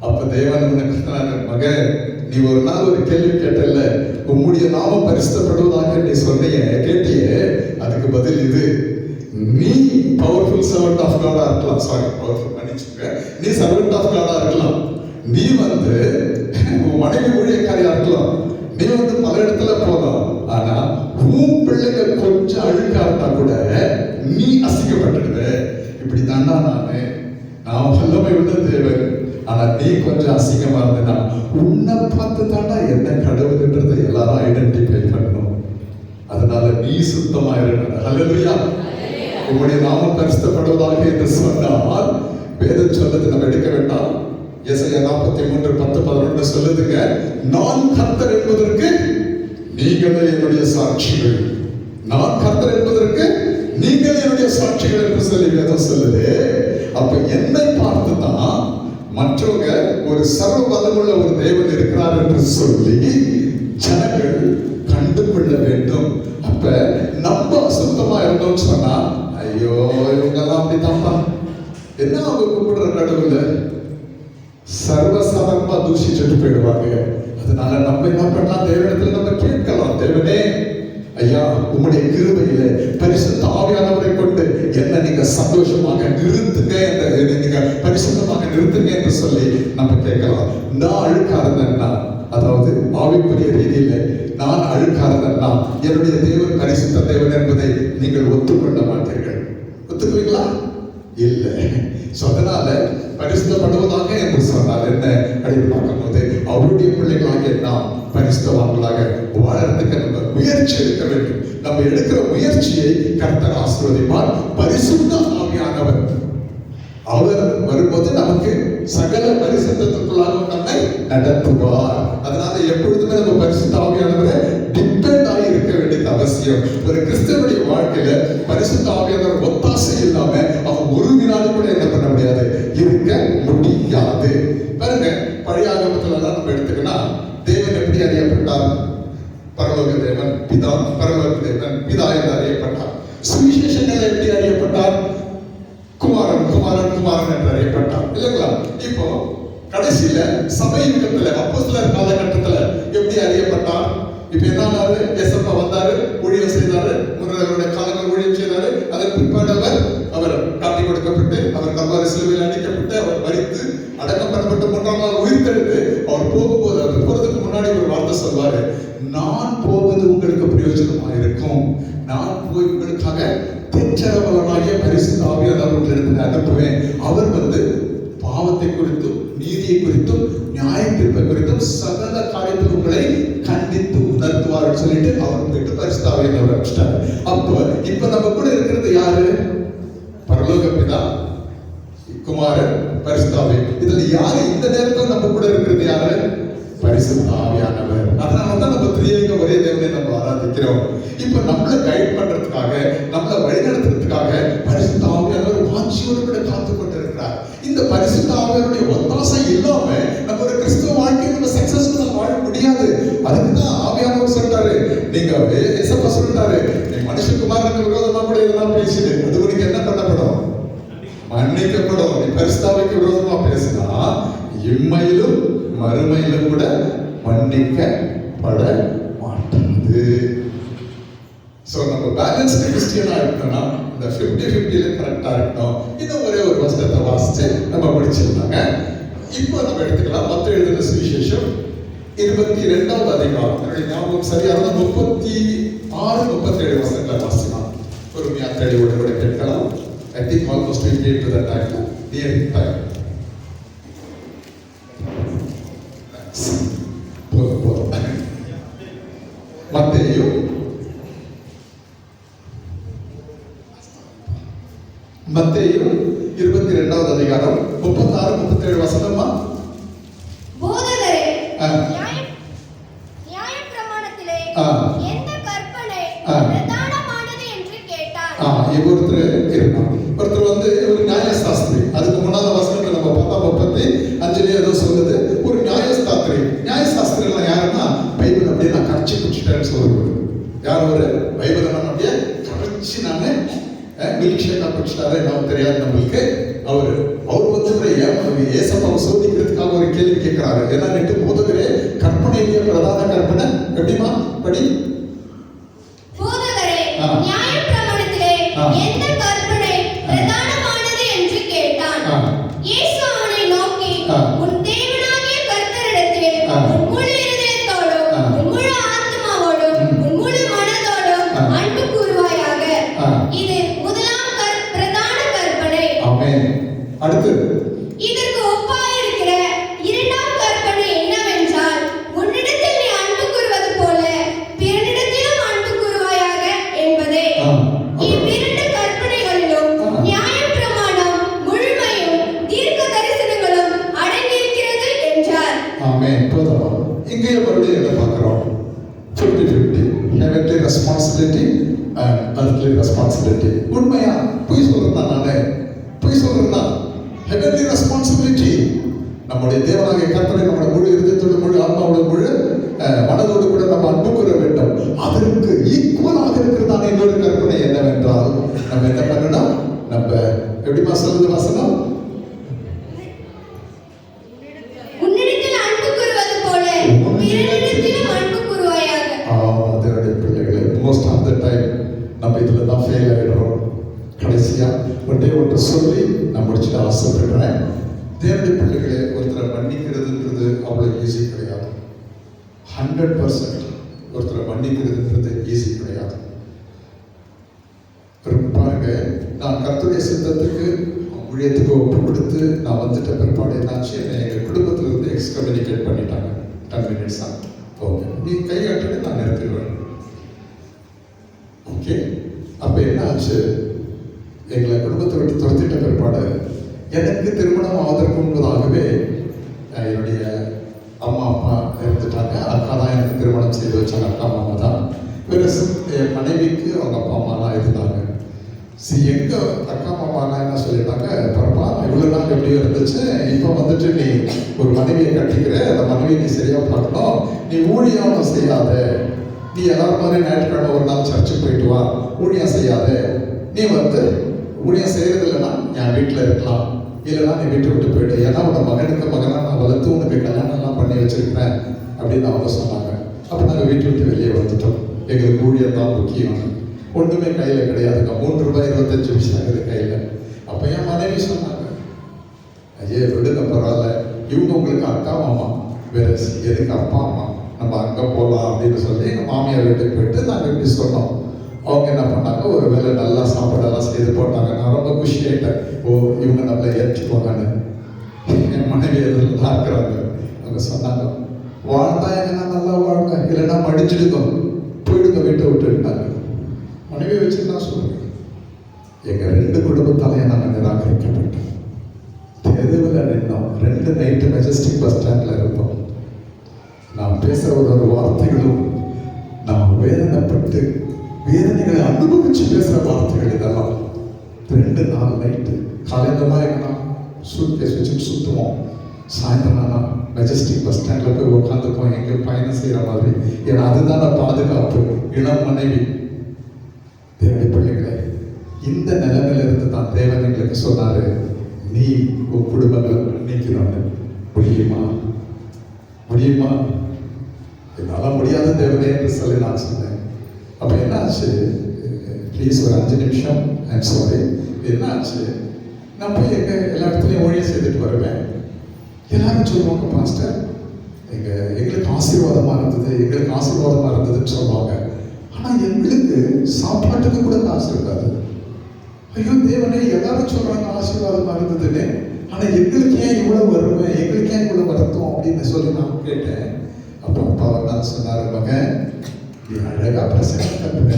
அப்ப தேவன் மகன், நீ ஒரு நாள் ஒரு கேள்வி கேட்டல, உம்முடைய நாமம் பரிசுத்தப்படுவதாக நீ சொன்னியே, கேட்டியே, அதுக்கு பதில் இது. நீ பவர்ஃபுல் சர்வன்ட் ஆஃப் காடா இருக்கலாம். சாரி, பவர்ஃபுல் பண்ணிச்சுங்க. நீ சர்வன்ட் ஆஃப் காடா இருக்கலாம். நீ மனைவி ஊழியக்காரியா இருக்கலாம். நீ பல இடத்துல போகலாம். ஆனா உன் பிள்ளைங்க கொஞ்சம் அழுக்கா இருந்தா கூட நீ அசிங்கப்பட்டுடுவ. இப்படி தாண்டா நான் வல்லமை உள்ள தேவன். ஆனா நீ கொஞ்சம் அசிங்கமா இருந்தனா உன்னை பார்த்து தாண்டா என்ன கடவுள்ன்றதை எல்லாரும் ஐடென்டிஃபை பண்ணணும். அதனால நீ சுத்தமா இருக்க. ஹல்லேலூயா. உங்களுடைய நாமம் பரிசுத்தப்படுவதாக என்று சொன்னால் வேதம் சொல்றது நம்ம எடுக்க வேண்டாம். எசாயா 43:10-11 சொல்லுதுங்க, நான் கர்த்தர் என்பதற்கு நீங்களே என்னுடைய சாட்சிகள். நான் கர்த்தர் என்பதற்கு நீங்கள் என்னுடைய சாட்சிகள் என்று சொல்லி வேதம் சொல்லுது. அப்ப என்னை பார்த்து தான் மற்றவங்க ஒரு சர்வ வல்லமுள்ள ஒரு தேவன் இருக்கிறார் என்று சொல்லி ஜனங்கள் கண்டு கொள்ள வேண்டும். அப்ப நம்ம அசுத்தமா இருந்தோம்னு சொன்னா, ஐயோ இவங்கெல்லாம் அப்படித்தான்ப்பா, என்ன அவங்க கூப்பிடுற கடவுள சர்வசாதாரணமா தூஷிச்சுட்டு போயிடுவாங்க. அதனால நம்ம என்ன பண்ணலாம், தேவனிடத்துல நம்ம கேட்கலாம், தேவனே ஐயா உம்முடைய கிருபையில பரிசுத்த ஆவியானவரை கொண்டு என்ன நீங்க சந்தோஷமாக நிறுத்துங்க, நீங்க பரிசுத்தமாக நிறுத்துங்க என்று சொல்லி நம்ம கேட்கலாம். நான் அழுக்கா இருந்தேன்னா, அதாவது ஆவிக்குரிய ரீதியில நான் அழுக்கா இருந்தேன்னா என்னுடைய தேவன் பரிசுத்த தேவன் என்பதை நீங்கள் ஒத்துக்கொள்ள மாட்டீர்கள். ஒத்துக்குவீங்களா? இல்லை. அதனால பரிசுத்தப்படுவதாக என்று சொன்னால் என்ன அப்படின்னு பார்க்கும்போது, அவருடைய பிள்ளைகளாக நாம் பரிசுத்தவான்களாக வாழறதுக்கு நம்ம முயற்சி எடுக்க வேண்டும். நம்ம எடுக்கிற முயற்சியை கர்த்தர் ஆசீர்வதிப்பார். பரிசுத்த ஆவியானவர் அவர் வரும்போது நமக்கு சகல பரிசுத்தத்துக்குள்ளாக நம்மை நடத்துவார். அதனால எப்பொழுதுமே நம்ம பரிசுத்த ஆவியானவரை டிபெண்ட் ஆகி இருக்க வேண்டியது அவசியம். ஒரு கிறிஸ்தவனுடைய வாழ்க்கையில பரிசுத்த ஆவியானவர் ஒத்தாசை இல்லாம அவன் ஒரு வினாடி கூட என்ன பண்ண முடியாது, இருக்க முடியாது. பாருங்க, பழைய ஆகமத்துல எல்லாம் நம்ம எடுத்துக்கினா தேவன் எப்படி அறியப்பட்டார்? பரலோக தேவன் பிதா, பரலோக தேவன் பிதா என்று அறியப்பட்டார். சுவிசேஷங்கள் எப்படி அறியப்பட்டார்? குமாரன் குமாரன் குமாரன் என்று அறியப்பட்டார், இல்லைங்களா? இப்போ கடைசியில சபை யுகத்துல அப்போஸ்தலர் காலகட்டத்துல எப்படி அறியப்பட்டார்? இப்ப என்ன, ஏசப்பா வந்தாரு, ஊழியம் செய்தாரு, முன்னோர்களுடைய காலங்கள் ஊழியம் செய்தாரு. அதன் பிற்பாடு அவர் காட்டி கொடுக்கப்பட்டு, அவர் கல்வாரி சிலுவையில் அடிக்கப்பட்டு, அவர் மரித்து அடக்கம் பண்ணப்பட்டு 3ஆம் நாள் உயிர்த்தெழுந்து அவர் போகும்போது, அவர் போறதுக்கு முன்னாடி ஒரு வார்த்தை சொல்வாரு, நான் போவது உங்களுக்கு பிரயோஜனமா இருக்கும், நான் போய் உங்களுக்காக தெச்சரவலனாகிய பரிசுத்த ஆவியானவரை எடுத்து அனுப்புவேன். அவர் பாவத்தை குறித்தும் நீதியை குறித்தும் நியாய தீர்ப்பை குறித்தும் சகல காரியத்தில் உங்களை கண்டித்து உணர்த்துவார் சொல்லிட்டு அவர் போயிட்டு பரிசுத்த ஆவியானவரை அனுப்பிச்சிட்டாரு. அப்போ இப்ப நம்ம கூட இருக்கிறது யாரு? பரலோக பிதா, குமாரன், பரிசுத்த ஆவி. இதுல யாரு இந்த நேரத்தில் நம்ம கூட இருக்கிறது யாரு? பரிசுத்த ஆவியானவர். அதனாலதான் நம்ம திரியேக ஒரே தேவனை நம்ம ஆராதிக்கிறோம். இப்ப நம்மளை கைட் பண்றதுக்காக, நம்மளை வழிநடத்துறதுக்காக பரிசுத்த ஆவியானவர் வாஞ்சியோடு கூட காத்து கொண்டிருக்கிறார். இந்த பரிசுத்த ஆவியானுடைய ஒத்தாசை இல்லாம நம்ம ஒரு கிறிஸ்துவ வாழ்க்கையை நம்ம சக்சஸ்ஃபுல்லா வாழ முடியாது. அதுக்குதான் ஆவியானவர் சொல்றாரு, நீங்க ஏசப்பா சொல்றாரு, நீ மனுஷகுமாரனுக்கு விரோதமா கூட இதெல்லாம் பேசிடு, அது உனக்கு என்ன பண்ணப்படும்? மன்னிக்கப்படும். நீ பரிசுத்தாவிக்கு விரோதமா பேசினா இம்மையிலும் மறுமையிலும் கூட மன்னிக்கப்பட மாட்டாது. சோ நம்ம பேலன்ஸ் கிறிஸ்டியனா இருக்கணும்னா இந்த 50-50ல கரெக்டா இருக்கணும். இன்னும் ஒரே ஒரு வசனத்தை வாசிச்சு நம்ம முடிச்சிருந்தாங்க. இப்போ நம்ம எடுத்துக்கலாம் மத்தேயு எழுதின சுவிசேஷம் 22வது அதிகாரம் என்னுடைய ஞாபகம் சரியாக 36, 37 வசனங்களை வாசிக்கலாம். பொறுமையா தெளிவோடு கூட கேட்கலாம். I think almost we came to the time, near time. போதும். மத்தேயு 22வது அதிகாரம் 36, 37 வசனமா? போதகரே, நியாயப்பிரமாணத்திலே எந்த கற்பனை பிரதானமானது என்று கேட்டார். ஒருத்தர் வந்து ஒரு நியாயசாஸ்திரி. அதுக்கு முன்னால வசனத்தை நம்ம பார்த்தா 35 ஏதோ சொல்லுது. ஒரு நியாயசாஸ்திரி யாருன்னா பைபிள் அப்படியே நான் கரைச்சி குடிச்சிட்டேன்னு சொல்லுவாரு. யார் ஒரு பைபிளை நம்ம அப்படியே கரைச்சி நானு மில்க் ஷேக்கா குடிச்சிட்டாரு நமக்கு தெரியாது நம்மளுக்கு. அவர் வந்து ஏசப்பாவை சோதிக்கிறதுக்காக ஒரு கேள்வி கேட்கிறாரு. என்னன்னு போதகரே, கற்பனையிலேயே பிரதான கற்பனை எப்படிமா படி? போதகரே, நியாயப்பிரமாணத்திலே எந்த கற்பனை பிரதானமானது என்று கேட்டான். இயேசு அவனை நோக்கி, உன் தேவனாகிய கர்த்தரிடத்தில் உன் முழு இருதயத்தோடும் உன் முழு ஆத்துமாவோடும் உன் முழு மனதோடும் அன்பு கூறுவாயாக. இது முதலாம் பிரதான கற்பனை. ஆமென். அடுத்து இதற்கு ஒப்பாயிருக்கிற இரண்டாம் கற்பனை என்னவென்றால், உன்னிடத்தில் நீ அன்பு கூறுவது போல பிறனிடத்திலும் அன்பு கூறுவாயாக என்பதே. இவ்விரண்டு கற்பனைகளிலும் நியாயப்பிரமாணம் முழுமையும் தீர்க்க தரிசனங்களும் அடங்கியிருக்கிறது என்றார். ஆமென். போதும். இங்கே மறுபடியும் என்ன பார்க்கிறோம்? 50-50 heavenly responsibility and earthly responsibility. உண்மையா பொய் சொல்றதா? நானே பொய் சொல்றதா? heavenly responsibility. நம்முடைய தேவனாகிய கர்த்தரை நம்முடைய முழு இருதயத்தோடு முழு ஆத்மாவோடு முழு மனதோடு கூட நம்ம அன்பு கூற வேண்டும். அதற்கு ஈக்குவலாக இருக்கிறதான இன்னொரு கற்பனை என்னவென்றால், நம்ம என்ன பண்ணணும்? நம்ம எப்படிமா சொல்லுது வசனம்? உன்னிடத்தில் அன்பு கூறுவது போல பிறனிடத்திலும் அன்பு கூறுவாயாக. அதனுடைய பிள்ளைகளை மோஸ்ட் ஆஃப் த டைம் நம்ம இதுல தான் ஃபெயில் ஆயிடுறோம். கடைசியா ஒன்று சொல்லி நான் முடிச்சுட்டு ஆசைப்படுறேன். தேவனுடைய பிள்ளைகளை ஒருத்தரை மன்னிக்கிறதுன்றது அவ்வளவு ஈஸி கிடையாது. 100% ஒருத்தரை மன்னிக்கிறதுன்றது ஈஸி கிடையாது. பாருங்க, நான் கர்த்தருடைய சித்தத்துக்கு ஊழியத்துக்கு ஒப்பு கொடுத்து நான் வந்துட்ட பிற்பாடு என்னாச்சு, என்னை எங்கள் குடும்பத்துல இருந்து எக்ஸ்கம்யூனிகேட் பண்ணிட்டாங்க. 10 minutes தான். ஓகே, நீ கை கட்டிட்டு நான் நிறுத்திடுவேன். ஓகே, அப்ப என்ன ஆச்சு? எங்களை குடும்பத்தை விட்டு துரத்திட்ட பிற்பாடு எனக்கு திருமணம் ஆவதற்கு முன்பதாகவே என்னுடைய அம்மா அப்பா இருந்துட்டாங்க. அக்கா தான் எனக்கு திருமணம் செய்து வச்சாங்க. அக்கா மாமா தான். என் மனைவிக்கு அவங்க அப்பா அம்மாலாம் இருந்தாங்க. எங்க அக்கா மாமாலாம் என்ன சொல்லிட்டாங்க, பரப்பா இவ்வளவு நாள் எப்படி இருந்துச்சு, இப்போ வந்துட்டு நீ ஒரு மனைவியை கட்டிக்கிற, அந்த மனைவியை நீ சரியா பார்க்கணும், நீ ஊழியம் செய்யாத, நீ எல்லாரும் மாதிரி ஞாயிற்றுக்கிழமை ஒரு நாள் சர்ச்சுக்கு போயிட்டு வா, ஊழியம் செய்யாத, நீ வந்து ஊழியம் செய்யறது இல்லைன்னா என் வீட்டில் இருக்கலாம், இல்லைன்னா நீ வீட்டை விட்டு போயிடு, ஏன்னா உன்னை மகனா நான் வளர்த்து உனக்கு கல்யாணம்லாம் பண்ணி வச்சிருக்கிறேன் அப்படின்னு அவங்க சொன்னாங்க. அப்போ நாங்கள் வீட்டை விட்டு வெளியே வந்துட்டோம். எங்களுக்கு ஊழியம் தான் முக்கியம். ஒன்றுமே கையில் கிடையாதுங்க. $3.25 இருக்குது கையில். அப்போ என் மனைவி சொன்னாங்க, ஐயே விடுங்க பரவாயில்ல, இவங்க உங்களுக்கு அக்கா மாமா, வேற எதுக்கு அப்பா அம்மா, நம்ம அங்கே போகலாம் அப்படின்னு சொல்லி எங்கள் மாமியார் வீட்டுக்கு போயிட்டு நாங்கள் இப்படி சொன்னோம். அவங்க என்ன பண்ணாங்க, ஒரு வேலை நல்லா சாப்பாடெல்லாம் செய்து போட்டாங்க. நான் ரொம்ப குஷி ஆகிட்டேன். ஓ, இவங்க நம்மளை ஏற்றுக்கோங்கன்னு. என் மனைவி எதிர்லாம் இருக்கிறாங்க. அவங்க சொன்னாங்க, வாழ்ந்தா எங்கன்னா நல்லா வாழ்ங்க, இல்லைன்னா மடிச்சிடுங்க, போயிடுங்க, வீட்டை விட்டுட்டாங்க. மனைவியை வச்சு நான் சொல்லுவேன், எங்கள் 2 குடும்பத்தாலையும் நாங்கள் நிராகரிக்கப்பட்டோம். தெருவில் நின்னோம். 2 நைட்டு மெஜஸ்டிக் பஸ் ஸ்டாண்டில் இருந்தோம். நான் பேசுகிற ஒரு வார்த்தைகளும் நான் வேதனைப்பட்டு வேதனைகளை அனுபவிச்சு பேசுகிற வார்த்தைகள் இதெல்லாம். 2-4 நைட்டு காலையில் தான் எங்கன்னா சூட்கேஸ் வச்சுட்டு சுற்றுவோம். சாயந்தரம் ஆனால் மெஜஸ்டிக் பஸ் ஸ்டாண்டில் போய் உட்காந்துருக்கோம், எங்கேயும் பயணம் செய்கிற மாதிரி. ஏன்னா அதுதான பாதுகாப்பு. இளம் மனைவி. தேவனுடைய பிள்ளைகளை, இந்த நிலைமையில இருந்து தான் தேவன் எங்களுக்கு சொன்னாரு, நீ உன் குடும்பங்களை மன்னிக்கணும்னு. முடியுமா? என்னால் முடியாத தேவனே என்று சொல்லி நான் சொன்னேன். அப்போ என்ன ஆச்சு, ப்ளீஸ் ஒரு 5 நிமிஷம், ஐம் சாரி. என்ன ஆச்சு, நான் போய் எல்லா இடத்துலையும் ஊழியம் செய்துட்டு வருவேன். எல்லாரும் சொல்லுவாங்க, பாஸ்டர் எங்களுக்கு ஆசீர்வாதமா இருந்தது, எங்களுக்கு ஆசீர்வாதமா இருந்ததுன்னு சொல்லுவாங்க. ஆனா எங்களுக்கு சாப்பாட்டுக்கு கூட காசு இருக்காது. ஐயோ தேவனே, எல்லாரும் சொல்றாங்க ஆசீர்வாதமா இருந்ததுன்னு, ஆனா எங்களுக்கு ஏன் இவ்வளவு வறுமை, எங்களுக்கு ஏன் இவ்வளவு வருத்தம் அப்படின்னு சொல்லி நான் கேட்டேன். அப்போ அப்பா தான் சொன்னாரு, மகன் நீ அழகா பிரசங்கம் பண்ற,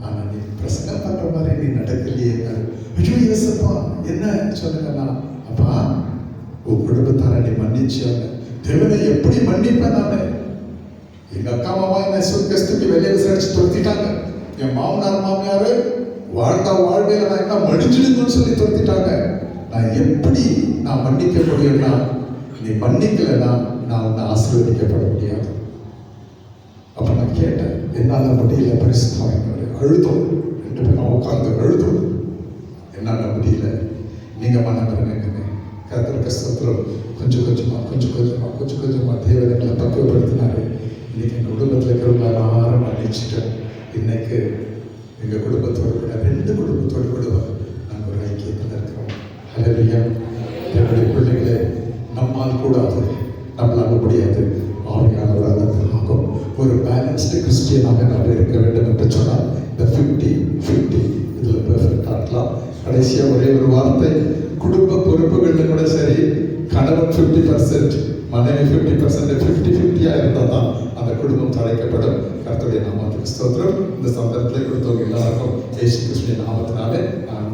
ஆனா நீ பிரசங்கம் பண்ற மாதிரி நீ நடக்கலையே. ஐயோ ஏசப்பா என்ன சொல்லுங்கண்ணா. அப்பா உன் குடும்பத்தார நீ மன்னிச்சு. தேவனை எப்படி மன்னிப்பேன் நானு? எங்க அக்கா மாமா என்ன சுத்தத்துக்கு வெளியே விசாரிச்சு துரத்திட்டாங்க. என் மாமனார் மாமியாரு வாழ்ந்தா வாழ்வையில நான் என்ன மன்னிச்சிடுங்கன்னு சொல்லி துரத்திட்டாங்க. நான் எப்படி நான் மன்னிக்க முடியும்னா, நீ மன்னிக்கலைன்னா நான் உன்னை ஆசீர்வதிக்கப்பட முடியாது. அப்ப நான் கேட்டேன், என்னால முடியல பரிசுத்தம். அழுதோம், 2 பேரும் உட்கார்ந்து அழுதோம். என்னால முடியல, நீங்க மனப்படுங்க. கர்த்தருக்கு ஸ்தோத்திரம். கொஞ்சம் கொஞ்சமா தேவன் எங்களை பக்குவப்படுத்தினாரு. இன்னைக்கு எங்க குடும்பத்தில் இருக்கிறவங்க எல்லாரும் மன்னிச்சுட்டேன். இன்னைக்கு எங்க குடும்பத்தோடு கூட 2 குடும்பத்தோடு கூட நாங்கள் ஒரு ஐக்கியத்தில் இருக்கிறோம். ஹல்லேலூயா. என்னுடைய பிள்ளைகளை நம்மால் கூடாது, நம்மளால முடியாது, ஆவியானவரால் ஆகும். ஒரு பேலன்ஸ்டு கிறிஸ்டியனாக நாம் இருக்க வேண்டும் என்று சொன்னால் இந்த 50-50 இதில் பெர்ஃபெக்டாக இருக்கலாம். கடைசியாக ஒரே ஒரு வார்த்தை, குடும்ப பொறுப்புகளில் கூட சரி, கணவன் 50%, மனைவி 50%, 50-50 இருந்தால் தான் அந்த குடும்பம் தழைக்கப்படும். கர்த்தருடைய நாமத்துக்கு ஸ்தோத்திரம். இந்த சந்தர்ப்பத்தை கொடுத்தவங்க எல்லாருக்கும் இயேசு கிறிஸ்துவின் நாமத்தினாலே நான்